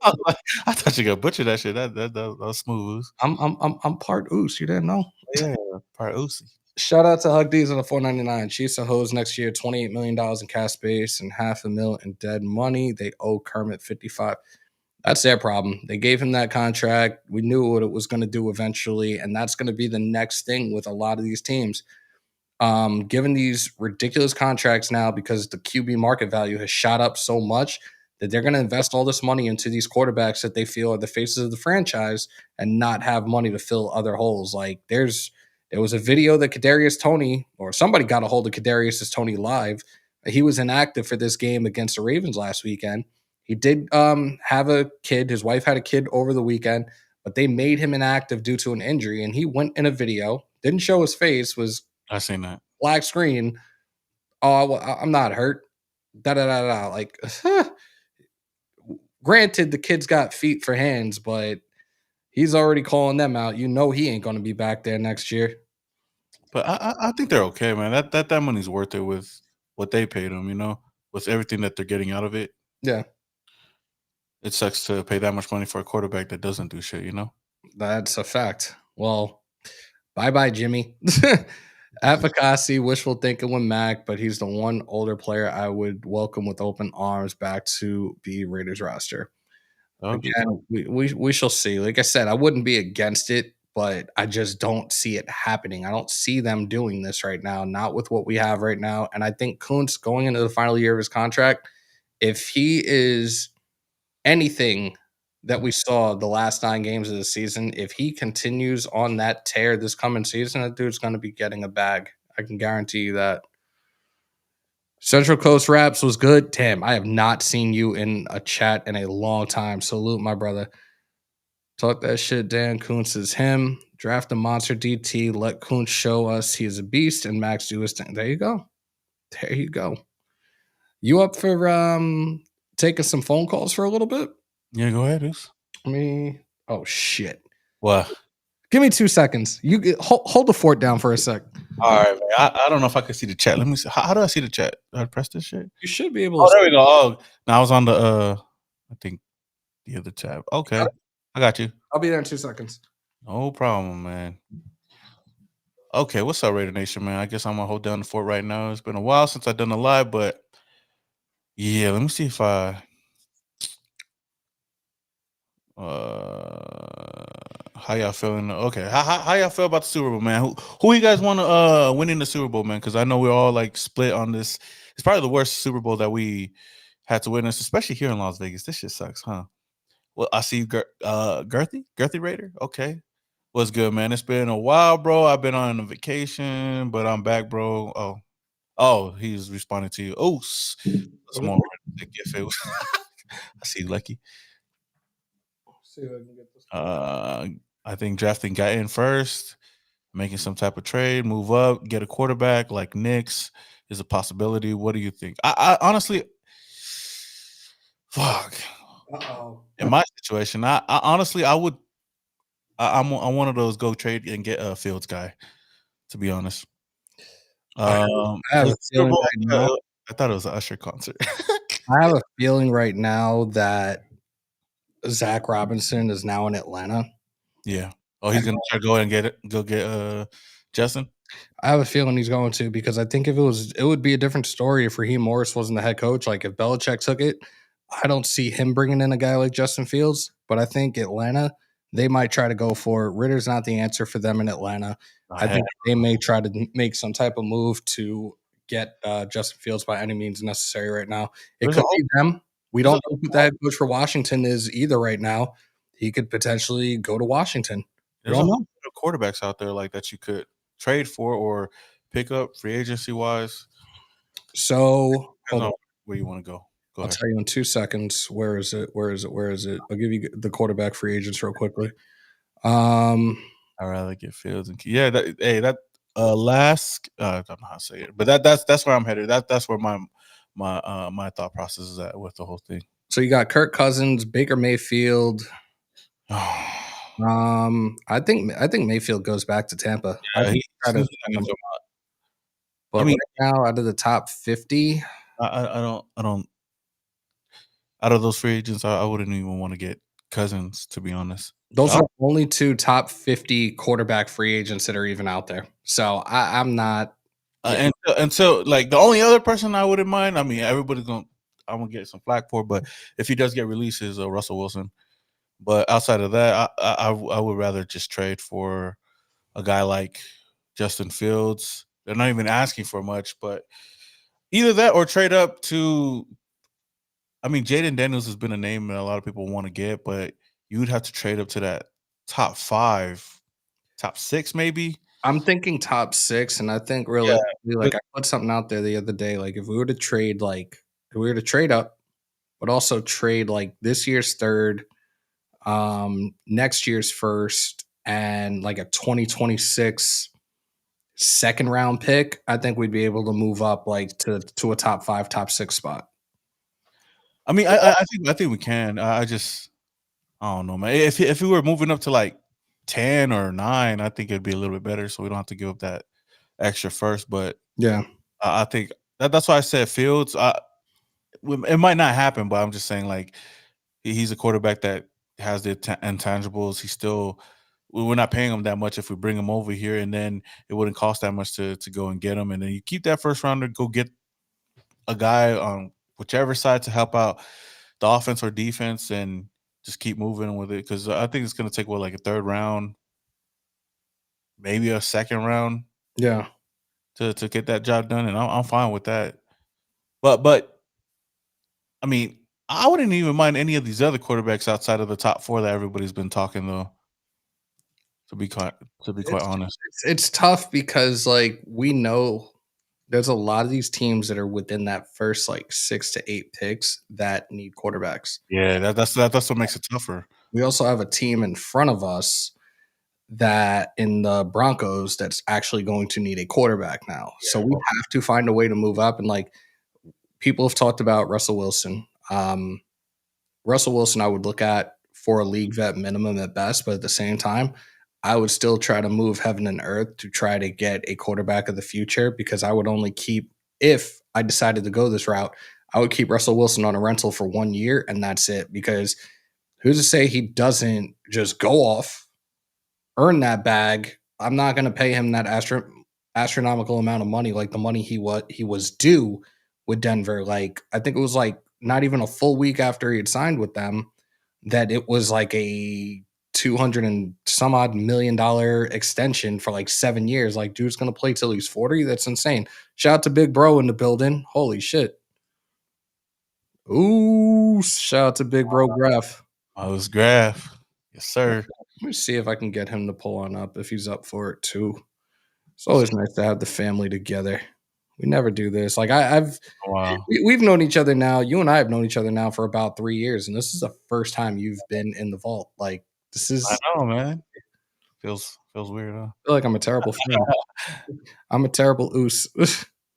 B: I thought you got butcher that shit. That was smooth.
A: I'm part Oos. You didn't know?
B: Yeah, part Uzi.
A: Shout out to Hug D's on the 499. Chiefs and Hoes next year, $28 million in cash space and $500,000 in dead money. They owe Kermit 55. That's their problem. They gave him that contract. We knew what it was going to do eventually, and that's going to be the next thing with a lot of these teams. Given these ridiculous contracts now because the QB market value has shot up so much that they're going to invest all this money into these quarterbacks that they feel are the faces of the franchise and not have money to fill other holes. Like there was a video that Kadarius Toney or somebody got a hold of Kadarius Toney live. He was inactive for this game against the Ravens last weekend. He did have a kid. His wife had a kid over the weekend, but they made him inactive due to an injury. And he went in a video, didn't show his face, was
B: I seen that.
A: black screen. Oh, well, I'm not hurt. Da da da da. Like, granted, the kid's got feet for hands, but he's already calling them out. You know, he ain't going to be back there next year.
B: But I think they're okay, man. That money's worth it with what they paid them. With everything that they're getting out of it.
A: Yeah,
B: It sucks to pay that much money for a quarterback that doesn't do shit.
A: that's a fact. Well, bye bye, Jimmy. Advocacy, wishful thinking with Mac, but he's the one older player I would welcome with open arms back to the Raiders roster.
B: Oh, good time.
A: Again, we shall see. Like I said, I wouldn't be against it, but I just don't see it happening. I don't see them doing this right now, not with what we have right now. And I think Kuntz going into the final year of his contract, if he is anything that we saw the last 9 games of the season, if he continues on that tear this coming season, that dude's going to be getting a bag. I can guarantee you that. Central Coast Raps was good. Tim, I have not seen you in a chat in a long time. Salute, my brother. Talk that shit, Dan. Kuntz is him. Draft a monster DT. Let Kuntz show us he is a beast, and Max do his thing. There you go. There you go. You up for taking some phone calls for a little bit?
B: Yeah, go ahead, Deuce.
A: Oh shit.
B: What?
A: Give me 2 seconds. Hold the fort down for a sec.
B: All right, man. I don't know if I can see the chat. Let me see. How do I see the chat? Do I press this shit?
A: You should be able
B: Oh,
A: to.
B: there we go. Oh, now I was on the I think the other tab. Okay, I got you.
A: I'll be there in 2 seconds.
B: No problem, man. Okay, what's up, Raider Nation, man? I guess I'm gonna hold down the fort right now. It's been a while since I've done a live, but yeah, let me see if I how y'all feeling? Okay, how y'all feel about the Super Bowl, man? Who you guys want to win in the Super Bowl, man? Because I know we're all like split on this. It's probably the worst Super Bowl that we had to witness, especially here in Las Vegas. This shit sucks, huh? Well, I see Girthy Raider. Okay. What's good, man? It's been a while, bro. I've been on a vacation, but I'm back, bro. Oh, he's responding to you. Oh, Simone Raider. If it was, I see Lucky.
A: See if I can get this.
B: I think drafting got in first, making some type of trade, move up, get a quarterback like Knicks is a possibility. What do you think? I honestly, fuck.
A: Uh-oh.
B: In my situation, I honestly, I would. I'm one of those go trade and get a Fields guy. To be honest,
A: I have
B: the
A: a
B: Super
A: feeling
B: Bowl.
A: right now.
B: I thought it was an Usher concert.
A: I have a feeling right now that Zach Robinson is now in Atlanta.
B: Yeah. Oh, he's gonna try to go and get it. Go get Justin.
A: I have a feeling he's going to because I think if it would be a different story if Raheem Morris wasn't the head coach. Like if Belichick took it, I don't see him bringing in a guy like Justin Fields. But I think Atlanta, they might try to go for it. Ritter's not the answer for them in Atlanta.
B: Oh,
A: I
B: heck.
A: think they may try to make some type of move to get Justin Fields by any means necessary right now. It
B: There's
A: could
B: a
A: be them. We
B: there's a
A: don't know who the head coach for Washington is either right now. He could potentially go to Washington. We
B: there's a
A: don't
B: whole
A: know.
B: lot of quarterbacks out there like that you could trade for or pick up free agency wise.
A: So
B: Depends
A: hold on.
B: on where you want to go. Go
A: I'll
B: ahead.
A: tell you in 2 seconds. Where is it? Where is it? Where is it? I'll give you the quarterback free agents real quickly. Um,
B: I'd rather get Fields and yeah. That last I don't know how to say it, but that's where I'm headed. That's where my thought process is at with the whole thing.
A: so you got Kirk Cousins, Baker Mayfield. I think Mayfield goes back to Tampa. I
B: Yeah,
A: think
B: he
A: try to
B: seems
A: send him.
B: like
A: But
B: I mean,
A: right now, out of the top 50,
B: I don't. Out of those free agents, I wouldn't even want to get Cousins, to be honest.
A: those
B: I
A: are only two top 50 quarterback free agents that are even out there. So I'm not. Yeah,
B: until like the only other person I wouldn't mind. I mean, everybody's gonna. I'm gonna get some flack for, but if he does get released, is Russell Wilson. But outside of that, I would rather just trade for a guy like Justin Fields. They're not even asking for much, but either that or trade up to. I mean, Jaden Daniels has been a name that a lot of people want to get, but you'd have to trade up to that top 5, top 6, maybe.
A: I'm thinking top 6, and I think
B: Yeah,
A: realistically,
B: but
A: like I put something out there the other day, like if we were to trade, if we were to trade up, but also trade like this year's third, next year's first, and like a 2026 second round pick, I think we'd be able to move up like to a top 5, top 6 spot.
B: I mean, I think we can. I don't know, man. If we were moving up to like 10 or 9, I think it'd be a little bit better, so we don't have to give up that extra first. But
A: Yeah.
B: I think that's why I said Fields. It might not happen, but I'm just saying like he's a quarterback that has the intangibles. He's still we're not paying him that much if we bring him over here, and then it wouldn't cost that much to go and get him, and then you keep that first rounder, go get a guy on whichever side to help out the offense or defense, and just keep moving with it because I think it's going to take like a third round, maybe a second round
A: Yeah.
B: to get that job done, and I'm fine with that. But I mean, I wouldn't even mind any of these other quarterbacks outside of the top 4 that everybody's been talking though. To be quite
A: It's
B: honest,
A: it's tough because like we know there's a lot of these teams that are within that first like 6 to 8 picks that need quarterbacks.
B: yeah, that's what makes it tougher.
A: We also have a team in front of us that in the Broncos that's actually going to need a quarterback now. So
B: Yeah,
A: we have to find a way to move up. And like people have talked about Russell Wilson. Russell Wilson, I would look at for a league vet minimum at best, but at the same time, I would still try to move heaven and earth to try to get a quarterback of the future because I would only keep, if I decided to go this route, I would keep Russell Wilson on a rental for 1 year and that's it. Because who's to say he doesn't just go off, earn that bag? I'm not going to pay him that astronomical amount of money, like the money he was due with Denver. Like I think it was like not even a full week after he had signed with them that it was like a 200 and some odd $1 million extension for like 7 years. Like, dude's gonna play till he's 40. That's insane. Shout out to Big Bro in the building. Holy shit. Ooh, shout out to Big Bro Graf.
B: I was Graph. Yes, sir.
A: Let me see if I can get him to pull on up if he's up for it too. It's always nice to have the family together. We never do this. Like I've
B: Wow.
A: we've known each other now. You and I have known each other now for about 3 years, and this is the first time you've been in the vault. Like this
B: I
A: is.
B: know, man. Feels weird, huh?
A: I feel like I'm a terrible friend. I'm a terrible oos.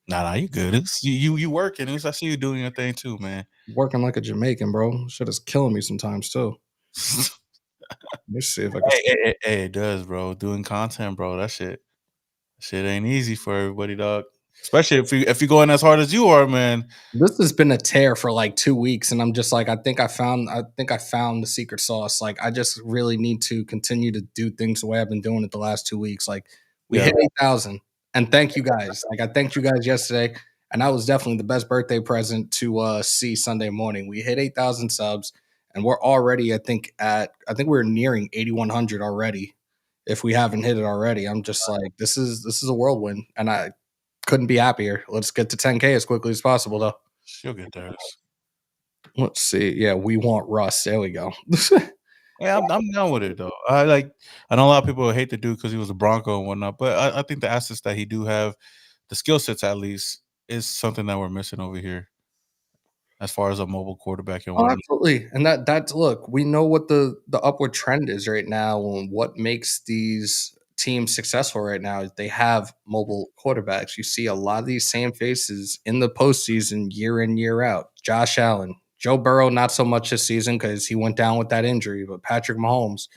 B: Nah, you good. It's, you working. I see you doing your thing too, man.
A: Working like a Jamaican, bro. Shit is killing me sometimes too. Let me see if I can.
B: Hey, it does, bro. Doing content, bro. Shit ain't easy for everybody, dog. Especially if you going as hard as you are, man.
A: This has been a tear for like 2 weeks, and I'm just like, I think I found the secret sauce. Like, I just really need to continue to do things the way I've been doing it the last 2 weeks. Like, we
B: Yeah.
A: hit 8,000, and thank you guys. Like, I thanked you guys yesterday, and that was definitely the best birthday present to see Sunday morning. We hit 8,000 subs, and we're already, I think we're nearing 8,100 already. If we haven't hit it already, I'm just like, this is a whirlwind, and I couldn't be happier. Let's get to 10K as quickly as possible, though.
B: She'll get there.
A: Let's see. Yeah, we want Russ. There we go.
B: Yeah, I'm down with it though. I know a lot of people hate the dude because he was a Bronco and whatnot, but I think the assets that he do have, the skill sets at least, is something that we're missing over here as far as a mobile quarterback and
A: Oh,
B: whatnot.
A: absolutely. And that's look, we know what the upward trend is right now and what makes these teams successful right now is they have mobile quarterbacks. You see a lot of these same faces in the postseason year in, year out. Josh Allen, Joe Burrow, not so much this season because he went down with that injury, but Patrick Mahomes,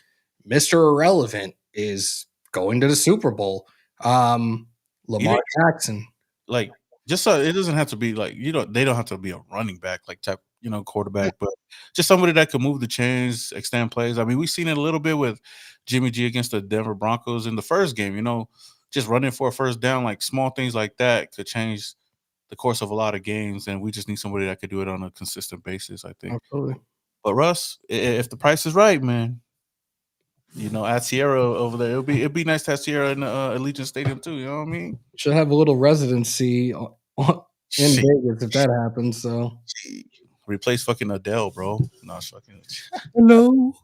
A: Mr. Irrelevant, is going to the Super Bowl.
B: Even
A: Lamar Jackson.
B: like just so it doesn't have to be like they don't have to be a running back like type quarterback, but just somebody that could move the chains, extend plays. I mean, we've seen it a little bit with Jimmy G against the Denver Broncos in the first game. Just running for a first down, like small things like that could change the course of a lot of games, and we just need somebody that could do it on a consistent basis, I think.
A: Absolutely.
B: But Russ, if the price is right, man, add Sierra over there. It'd be nice to have Sierra in Allegiant Stadium too. You know what I mean?
A: Should have a little residency in
B: Shit,
A: Vegas if that happens. So,
B: replace fucking Adele, bro. No, it's fucking
A: hello.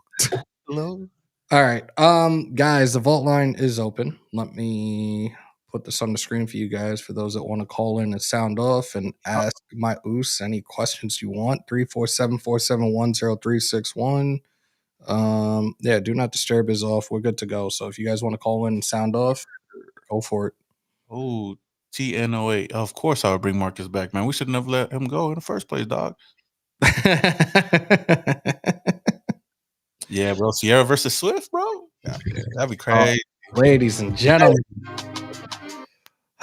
B: hello.
A: All right, guys, the vault line is open. Let me put this on the screen for you guys for those that want to call in and sound off and ask my oos any questions you want. 347-471-0361. Yeah, do not disturb is off. We're good to go. So if you guys want to call in and sound off, go for it.
B: Oh, TNO8. Of course, I would bring Marcus back, man. We should never let him go in the first place, dog. Yeah, bro. Sierra versus Swift, bro. Yeah, that'd be crazy.
A: Ladies and gentlemen,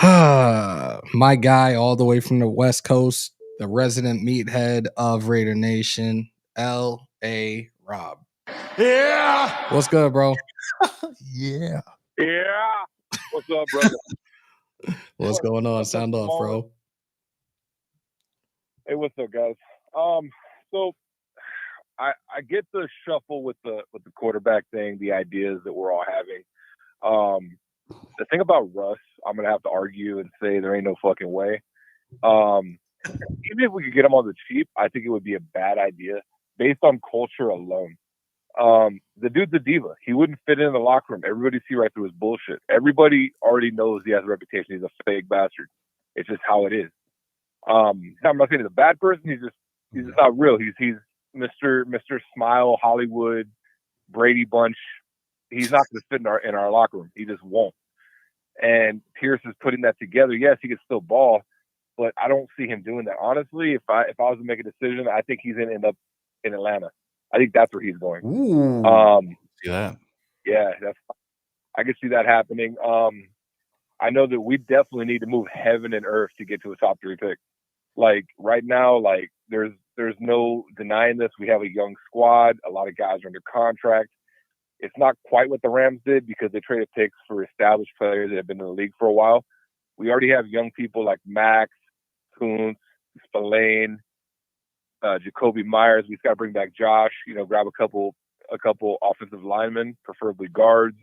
A: my guy all the way from the West Coast, the resident meathead of Raider Nation, L.A. Rob.
C: Yeah.
A: What's good, bro?
B: Yeah.
C: Yeah. What's up, brother?
A: What's going on?
C: What's up,
A: Sound off,
C: Simone?
A: bro.
C: Hey, what's up, guys? So I get the shuffle with the quarterback thing, the ideas that we're all having. The thing about Russ, I'm gonna have to argue and say there ain't no fucking way. Even if we could get him on the cheap, I think it would be a bad idea based on culture alone. The dude's a diva. He wouldn't fit in the locker room. Everybody see right through his bullshit. Everybody already knows he has a reputation. He's a fake bastard. It's just how it is. I'm not saying he's a bad person. He's just not real. He's Mr. Smile Hollywood Brady Bunch. He's not going to fit in our locker room. He just won't. And Pierce is putting that together. Yes, he can still ball, but I don't see him doing that. Honestly, if I was to make a decision, I think he's going to end up in Atlanta. I think that's where he's going.
A: Ooh.
B: See that?
C: Yeah, I can see that happening. I know that we definitely need to move heaven and earth to get to a top 3 pick. Like right now, like there's no denying this. We have a young squad. A lot of guys are under contract. It's not quite what the Rams did because they traded picks for established players that have been in the league for a while. We already have young people like Max, Kuntz, Spillane, Jacoby Myers. We've got to bring back Josh. Grab a couple offensive linemen, preferably guards.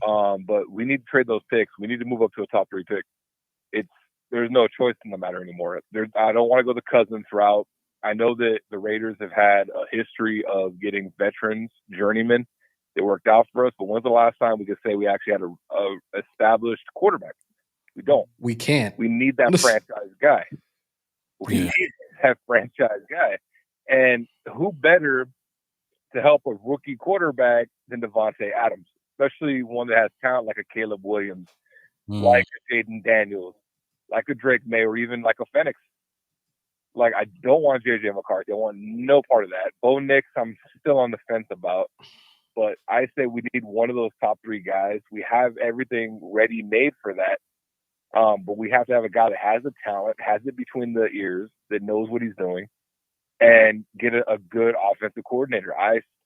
C: But we need to trade those picks. We need to move up to a top 3 pick. There's no choice in the matter anymore. I don't want to go the Cousins route. I know that the Raiders have had a history of getting veterans, journeymen. It worked out for us, but when's the last time we could say we actually had a established quarterback? We don't.
A: We can't.
C: We need that franchise guy. We need that franchise guy. And who better to help a rookie quarterback than Devontae Adams, especially one that has talent like a Caleb Williams, like a Jaden Daniels, like a Drake May, or even like a Phoenix. Like, I don't want J.J. McCarthy. I want no part of that. Bo Nix, I'm still on the fence about. But I say we need one of those top 3 guys. We have everything ready made for that. But we have to have a guy that has the talent, has it between the ears, that knows what he's doing, and get a good offensive coordinator.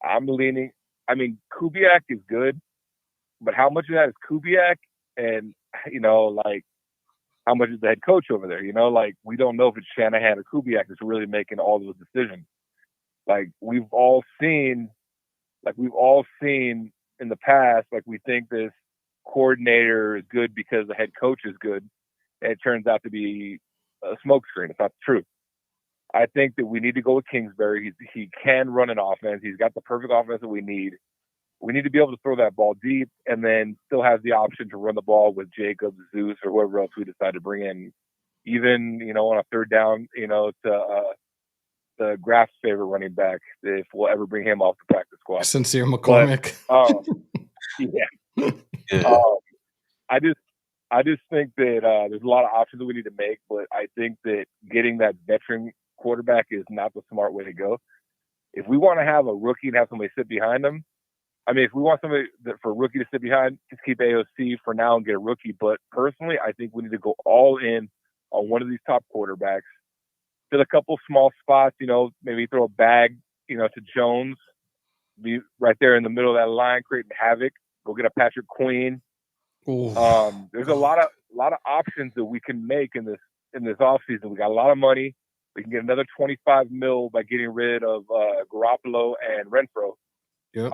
C: I'm leaning. I mean, Kubiak is good, but how much of that is Kubiak? And, like, how much is the head coach over there? Like, we don't know if it's Shanahan or Kubiak that's really making all those decisions. Like, we've all seen in the past, like, we think this coordinator is good because the head coach is good, and it turns out to be a smokescreen. It's not the truth. I think that we need to go with Kingsbury. He can run an offense. He's got the perfect offense that we need. We need to be able to throw that ball deep and then still have the option to run the ball with Jacobs, Zeus, or whoever else we decide to bring in. Even, on a third down, to the Graf's favorite running back, if we'll ever bring him off the practice squad.
A: Sincere McCormick.
C: But, I just think that there's a lot of options that we need to make, but I think that getting that veteran quarterback is not the smart way to go. If we want to have a rookie and have somebody sit behind them, if we want somebody for a rookie to sit behind, just keep AOC for now and get a rookie. But personally, I think we need to go all in on one of these top quarterbacks. Fill a couple small spots, maybe throw a bag, to Jones, be right there in the middle of that line, creating havoc. Go get a Patrick Queen. There's a lot of options that we can make in this offseason. We got a lot of money. We can get another $25 million by getting rid of Garoppolo and Renfro.
A: Yep.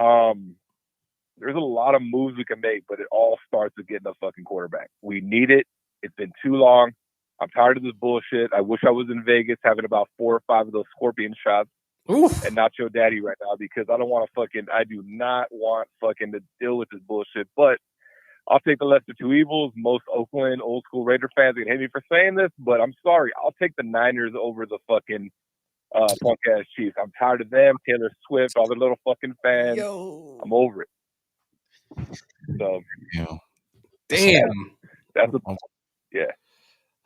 C: There's a lot of moves we can make, but it all starts with getting a fucking quarterback. We need it. It's been too long. I'm tired of this bullshit. I wish I was in Vegas having about 4 or 5 of those scorpion shots and not your daddy right now, because I do not want to deal with this bullshit. But I'll take the lesser 2 evils. Most Oakland old school Raider fans are gonna hate me for saying this, but I'm sorry. I'll take the Niners over the fucking punk ass Chiefs. I'm tired of them, Taylor Swift, all the little fucking fans. I'm over it. So,
A: damn.
C: Yeah.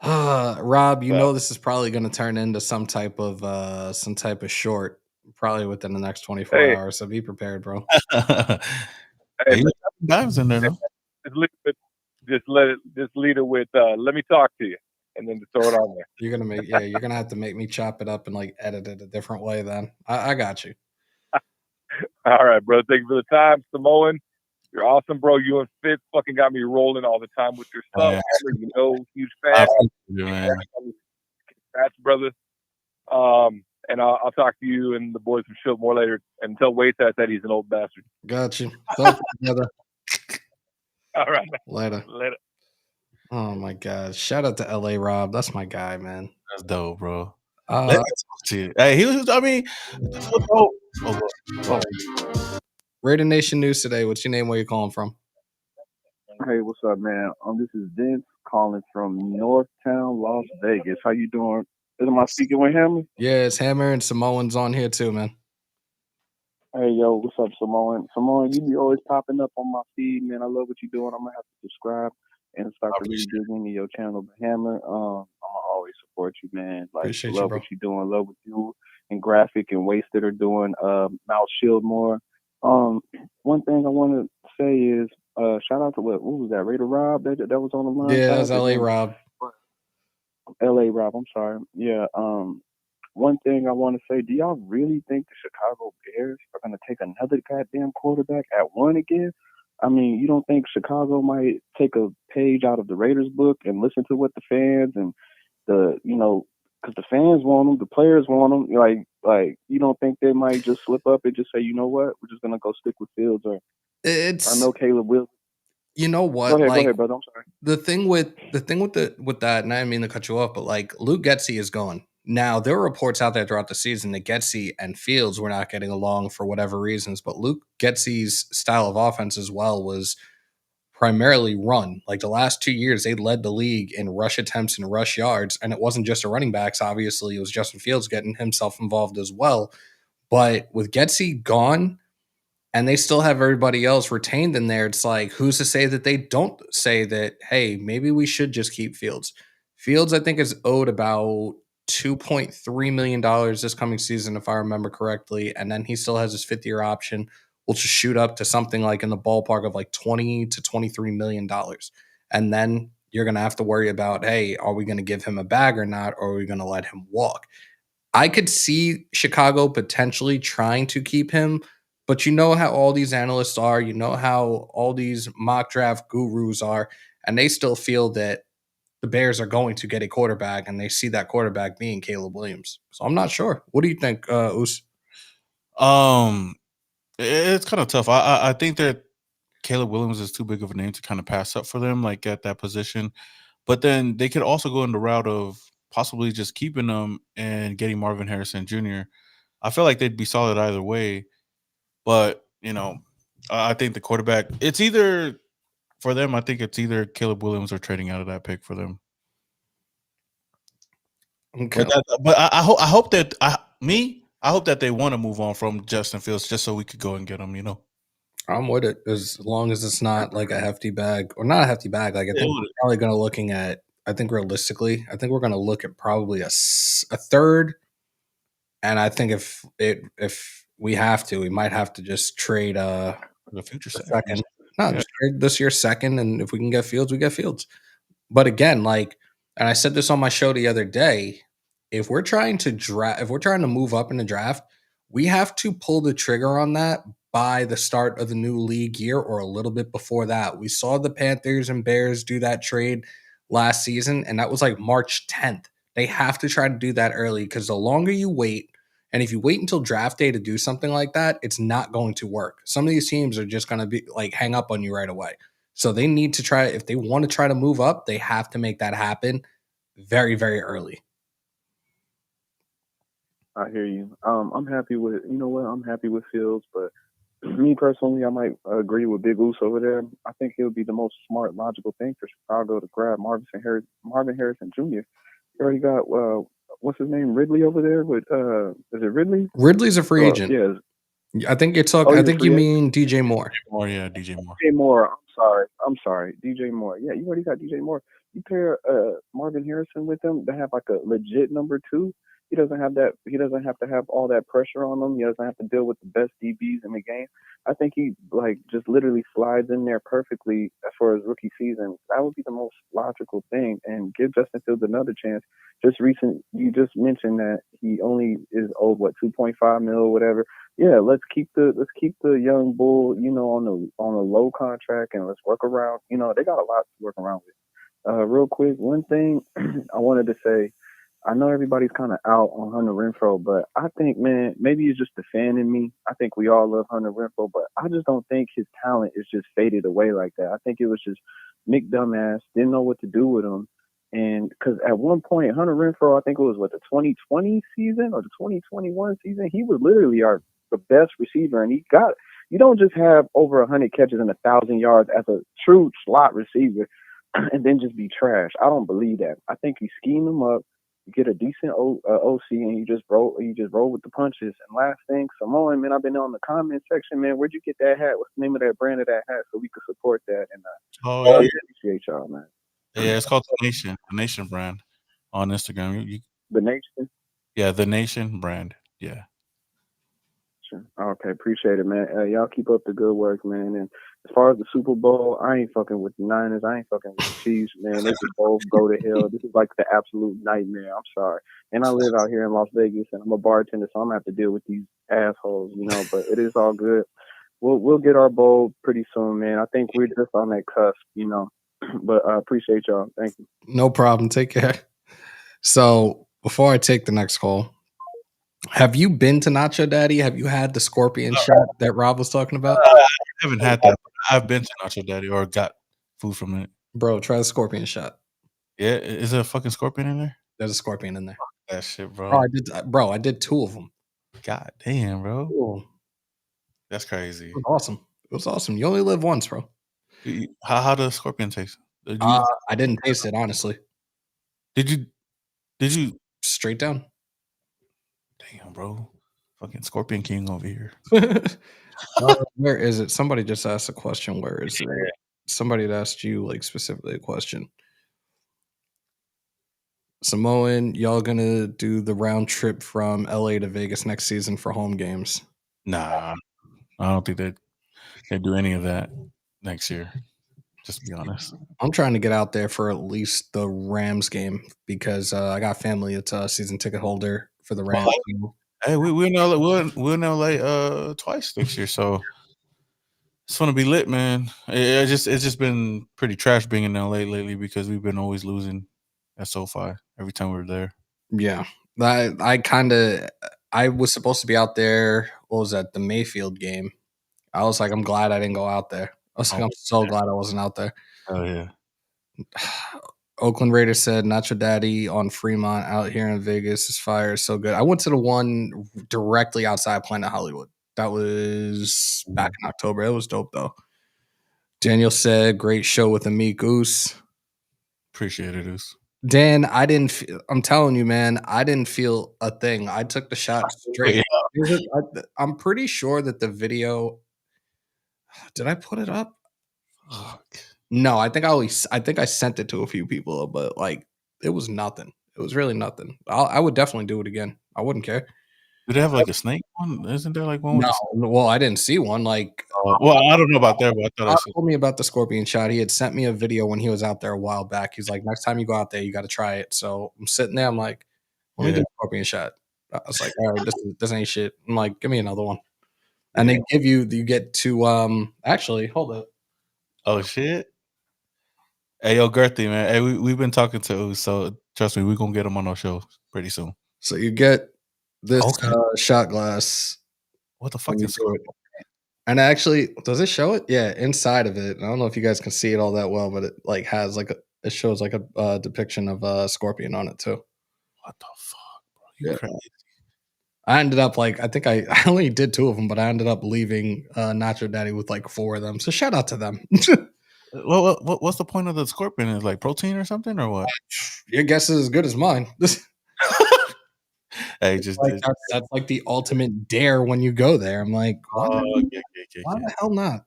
A: Rob, this is probably going to turn into some type of short, probably within the next 24 hours. So be prepared, bro.
C: Hey, dimes in there, though. Just lead it with let me talk to you, and then just throw it on there.
A: You're gonna have to make me chop it up and like edit it a different way. Then I got you.
C: All right, bro. Thank you for the time, Samoan. You're awesome, bro. You and Fitz fucking got me rolling all the time with your stuff. Huge fan. Congrats, brother. And I'll talk to you and the boys from Show more later. And tell Wade that he's an old bastard.
A: Got you. Talk together.
C: All right.
A: Later. Oh my God! Shout out to LA Rob. That's my guy, man.
B: That's dope, bro. Hey, he was.
A: Raider Nation News today. What's your name? Where you calling from?
D: Hey, what's up, man? This is Vince calling from Northtown, Las Vegas. How you doing? Am I speaking with Hammer?
A: Yeah, it's Hammer and Samoan's on here too, man.
D: Hey, yo, what's up, Simone? Simone, you be always popping up on my feed, man. I love what you're doing. I'm gonna have to subscribe and start to really dig into your channel. But Hammer, I'm gonna always support you, man. Like,
A: appreciate
D: love what you're doing. Love what you and Graphic and Wasted are doing. Mouth Shield more. One thing I want to say is, shout out to what was that? Raider Rob that was on the line.
A: Yeah, that was LA Rob.
D: LA Rob, I'm sorry. Yeah. One thing I want to say, do y'all really think the Chicago Bears are going to take another goddamn quarterback at 1 again? I mean, you don't think Chicago might take a page out of the Raiders book and listen to what the fans and because the fans want them, the players want them. Like you don't think they might just slip up and just say, you know what, we're just going to go stick with Fields? Or I know Caleb will.
A: You know what?
D: Go ahead, brother. I'm sorry.
A: The thing with that, and I didn't mean to cut you off, but like Luke Getsy is gone. Now, there were reports out there throughout the season that Getsy and Fields were not getting along for whatever reasons, but Luke Getsy's style of offense as well was primarily run. Like the last 2 years, they led the league in rush attempts and rush yards, and it wasn't just the running backs. Obviously, it was Justin Fields getting himself involved as well. But with Getsy gone, and they still have everybody else retained in there, it's like, who's to say that they don't say that, hey, maybe we should just keep Fields? Fields, I think, is owed about $2.3 million this coming season, if I remember correctly. And then he still has his 5th-year option, which will shoot up to something like in the ballpark of like $20 to $23 million. And then you're going to have to worry about, hey, are we going to give him a bag or not? Or are we going to let him walk? I could see Chicago potentially trying to keep him, but you know how all these analysts are, you know how all these mock draft gurus are, and they still feel that the Bears are going to get a quarterback, and they see that quarterback being Caleb Williams. So I'm not sure. What do you think, Us?
B: It's kind of tough. I think that Caleb Williams is too big of a name to kind of pass up for them, like at that position. But then they could also go in the route of possibly just keeping him and getting Marvin Harrison Jr. I feel like they'd be solid either way. But, I think the quarterback, it's either for them, I think it's either Caleb Williams or trading out of that pick for them.
A: Okay.
B: But I hope that they want to move on from Justin Fields just so we could go and get him,
A: I'm with it as long as it's not like a hefty bag, or not a hefty bag. Like I think we're probably going to looking at. I think realistically, I think we're going to look at probably a third, and I think if we have to, we might have to just trade
B: the future
A: second. No, just trade this year's second, and if we can get Fields, we get Fields. But again, like, and I said this on my show the other day, if we're trying to move up in the draft, we have to pull the trigger on that by the start of the new league year or a little bit before that. We saw the Panthers and Bears do that trade last season, and that was like March 10th. They have to try to do that early because the longer you wait, and if you wait until draft day to do something like that, it's not going to work. Some of these teams are just going to be like hang up on you right away. So they need to try, if they want to try to move up, they have to make that happen very, very early.
D: I hear you. I'm happy with, I'm happy with Fields, but me personally, I might agree with Big Goose over there. I think it would be the most smart, logical thing for Chicago to grab Marvin Harrison Jr. You already got, what's his name, Ridley over there? Is it Ridley?
A: Ridley's a free agent.
D: Yeah.
A: I think you're talking. I think you mean DJ Moore.
B: Yeah, DJ Moore.
D: DJ Moore. I'm sorry. DJ Moore. Yeah, you already got DJ Moore. You pair Marvin Harrison with him to have like a legit number 2. He doesn't have that. He doesn't have to have all that pressure on him. He doesn't have to deal with the best DBs in the game. I think he just literally slides in there perfectly for his rookie season. That would be the most logical thing, and give Justin Fields another chance. You just mentioned that he only is owed $2.5 million or whatever. Yeah, let's keep the young bull, on a low contract, and let's work around. They got a lot to work around with. Real quick, one thing I wanted to say. I know everybody's kind of out on Hunter Renfrow, but I think, man, maybe it's just the fan in me. I think we all love Hunter Renfrow, but I just don't think his talent is just faded away like that. I think it was just Mick Dumbass didn't know what to do with him. And because at one point, Hunter Renfrow, I think it was the 2020 season or the 2021 season, he was literally the best receiver. And you don't just have over 100 catches and 1,000 yards as a true slot receiver and then just be trash. I don't believe that. I think you scheme him up. You get a decent OC and you just roll with the punches. And last thing, Simone, man, I've been on the comment section, man. Where'd you get that hat? What's the name of that brand of that hat so we could support that? And
B: I
D: appreciate y'all, man.
B: Yeah, it's called the Nation brand on Instagram.
D: The Nation?
B: Yeah, the Nation brand. Yeah.
D: Sure. Okay, appreciate it, man. Y'all keep up the good work, man. And as far as the Super Bowl, I ain't fucking with the Niners. I ain't fucking with the Chiefs, man. They could both go to hell. This is like the absolute nightmare. I'm sorry. And I live out here in Las Vegas, and I'm a bartender, so I'm gonna have to deal with these assholes, But it is all good. We'll get our bowl pretty soon, man. I think we're just on that cusp, But I appreciate y'all. Thank you.
A: No problem. Take care. So before I take the next call, have you been to Nacho Daddy? Have you had the scorpion shot that Rob was talking about?
B: I haven't had that. I've been to Nacho Daddy or got food from it.
A: Bro, try the scorpion shot.
B: Yeah, is there a fucking scorpion in there?
A: There's a scorpion in there.
B: that shit, bro.
A: I did 2 of them.
B: God damn, bro.
A: Cool.
B: That's crazy.
A: It was awesome. It was awesome. You only live once, bro.
B: How does scorpion taste? Did you
A: I didn't taste it, honestly.
B: did you
A: Straight down.
B: damn, bro. Fucking Scorpion King over here.
A: Where is it? Somebody just asked a question. Where is it? Somebody had asked you, like, specifically a question. Samoan, y'all gonna do the round trip from LA to Vegas next season for home games?
B: Nah, I don't think they do any of that next year. Just to be honest.
A: I'm trying to get out there for at least the Rams game because I got family that's a season ticket holder for the Rams.
B: Hey, we're in LA twice next year, so it's gonna be lit, man. It's just been pretty trash being in LA lately because we've been always losing at SoFi every time we were there.
A: Yeah, I was supposed to be out there. What was that? The Mayfield game. I was like, I'm glad I didn't go out there. I was like, I'm so glad I wasn't out there.
B: Oh yeah.
A: Oakland Raiders said Nacho Daddy on Fremont out here in Vegas is fire. Is so good. I went to the one directly outside Planet Hollywood. That was back in October. It was dope though. Daniel said, great show with Amik Oos.
B: Appreciate it, Oos.
A: Dan, I'm telling you, man, I didn't feel a thing. I took the shot straight. I'm pretty sure that the video, did I put it up?
B: Fuck.
A: No, I think I sent it to a few people, but like it was nothing. It was really nothing. I would definitely do it again. I wouldn't care.
B: Do they have like a snake one? Isn't there like one with
A: No, well, I didn't see one. Like,
B: well, I don't know about that, but I thought I saw.
A: told me about the scorpion shot. He had sent me a video when he was out there a while back. He's like, next time you go out there, you got to try it. So I'm sitting there. I'm like, let me do a scorpion shot. I was like, all right, this ain't shit. I'm like, give me another one. And they give you get to actually hold up.
B: Oh shit. Hey yo, Gerthy, man. Hey, we've been talking to Oos, so trust me, we're gonna get him on our show pretty soon.
A: So you get this shot glass.
B: What the fuck is
A: it? And actually, does it show it? Yeah, inside of it. I don't know if you guys can see it all that well, but it like has like it shows like a depiction of a scorpion on it too.
B: What the fuck, bro? You crazy.
A: I ended up like I only did 2 of them, but I ended up leaving Nacho Daddy with like 4 of them. So shout out to them.
B: What's the point of the scorpion? Is like protein or something or what?
A: Your guess is as good as mine.
B: Hey,
A: that's like the ultimate dare when you go there. I'm like, why the hell not?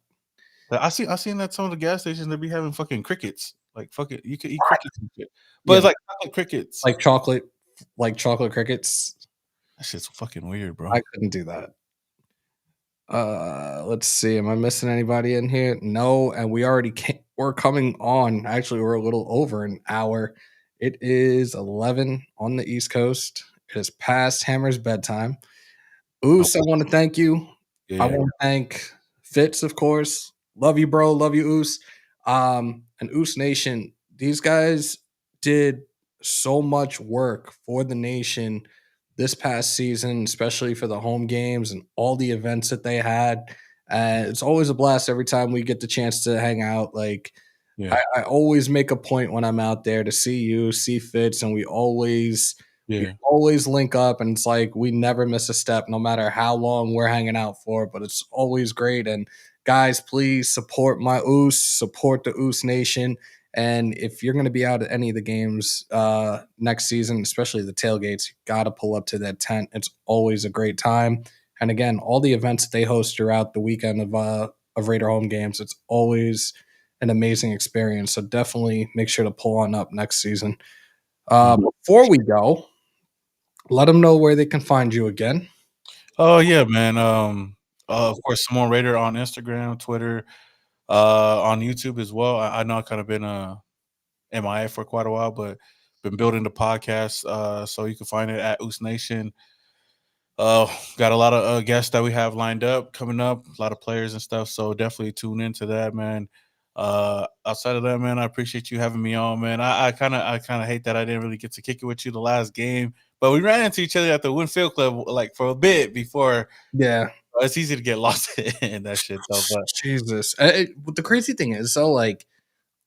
B: I seen that some of the gas stations they be having fucking crickets. Like fucking, you can eat crickets and shit, but it's like chocolate crickets,
A: like chocolate crickets.
B: That shit's fucking weird, bro.
A: I couldn't do that. Let's see. Am I missing anybody in here? No, and we're coming on. Actually, we're a little over an hour. It is 11 on the East Coast. It is past Hammer's bedtime. Oos, I want to thank you. I want to thank Fitz, of course. Love you, bro. Love you, Oos. And Oos Nation, these guys did so much work for the nation this past season, especially for the home games and all the events that they had. It's always a blast every time we get the chance to hang out. Like, I always make a point when I'm out there to see you, see Fitz, and we always link up. And it's like we never miss a step, no matter how long we're hanging out for. But it's always great. And guys, please support my Oos, support the Oos Nation. And if you're going to be out at any of the games next season, especially the tailgates, you got to pull up to that tent. It's always a great time. And again, all the events that they host throughout the weekend of Raider home games, it's always an amazing experience. So definitely make sure to pull on up next season. Before we go, let them know where they can find you again.
B: Oh yeah, man. Of course, Simone Raider on Instagram, Twitter, on YouTube as well. I know I've kind of been MIA for quite a while, but been building the podcast, so you can find it at Oos Nation. Got a lot of guests that we have lined up coming up, a lot of players and stuff. So definitely tune into that, man. Outside of that, man, I appreciate you having me on, man. I kind of hate that I didn't really get to kick it with you the last game, but we ran into each other at the Winfield Club like for a bit before.
A: Yeah,
B: it's easy to get lost in that shit though. But
A: Jesus, the crazy thing is, so like,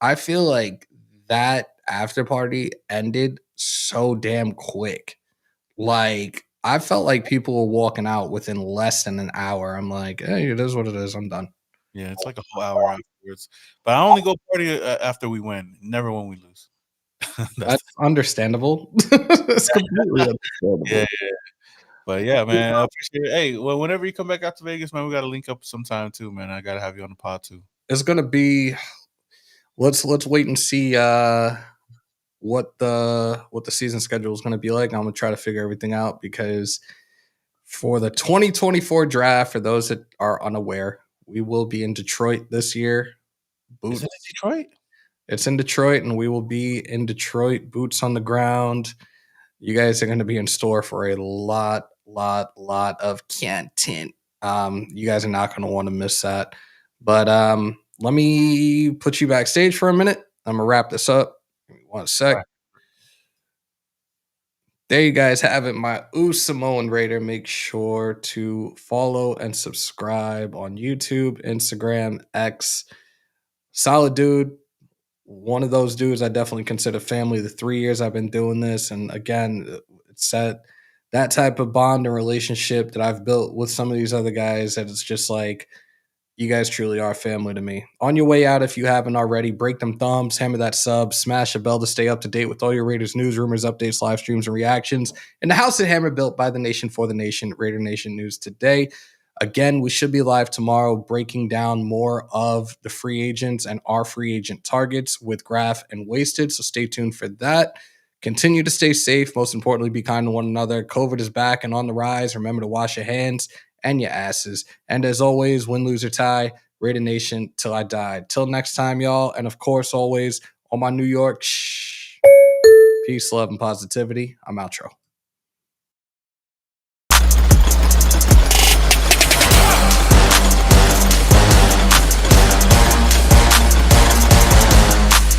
A: I feel like that after party ended so damn quick. Like, I felt like people were walking out within less than an hour. I'm like, hey, it is what it is. I'm done.
B: Yeah, it's like a whole hour afterwards. But I only go party after we win, never when we lose.
A: That's understandable. It's completely understandable.
B: Yeah. But yeah, man, I appreciate it. Hey, well, whenever you come back out to Vegas, man, we got to link up sometime too, man. I got to have you on the pod too.
A: It's gonna be. Let's wait and see what the season schedule is going to be like. I'm going to try to figure everything out because for the 2024 draft, for those that are unaware, we will be in Detroit this year.
B: Is it in Detroit?
A: It's in Detroit, and we will be in Detroit, boots on the ground. You guys are going to be in store for a lot of content. You guys are not going to want to miss that. But let me put you backstage for a minute. I'm going to wrap this up. Give me 1 sec. Right. There you guys have it, my Samoan Raider. Make sure to follow and subscribe on YouTube, Instagram, X. Solid dude. One of those dudes I definitely consider family. The 3 years I've been doing this, and again, it's that type of bond and relationship that I've built with some of these other guys that it's just like, you guys truly are family to me. On your way out, if you haven't already, break them thumbs, hammer that sub, smash a bell to stay up to date with all your Raiders news, rumors, updates, live streams, and reactions. In the house at Hammer, built by the nation for the nation, Raider Nation News Today. Again, we should be live tomorrow breaking down more of the free agents and our free agent targets with Graph and Wasted, so stay tuned for that. Continue to stay safe. Most importantly, be kind to one another. COVID is back and on the rise. Remember to wash your hands and your asses. And as always, win, lose, or tie, Raider Nation till I die. Till next time, y'all. And of course, always on my New York, peace, love, and positivity. I'm outro.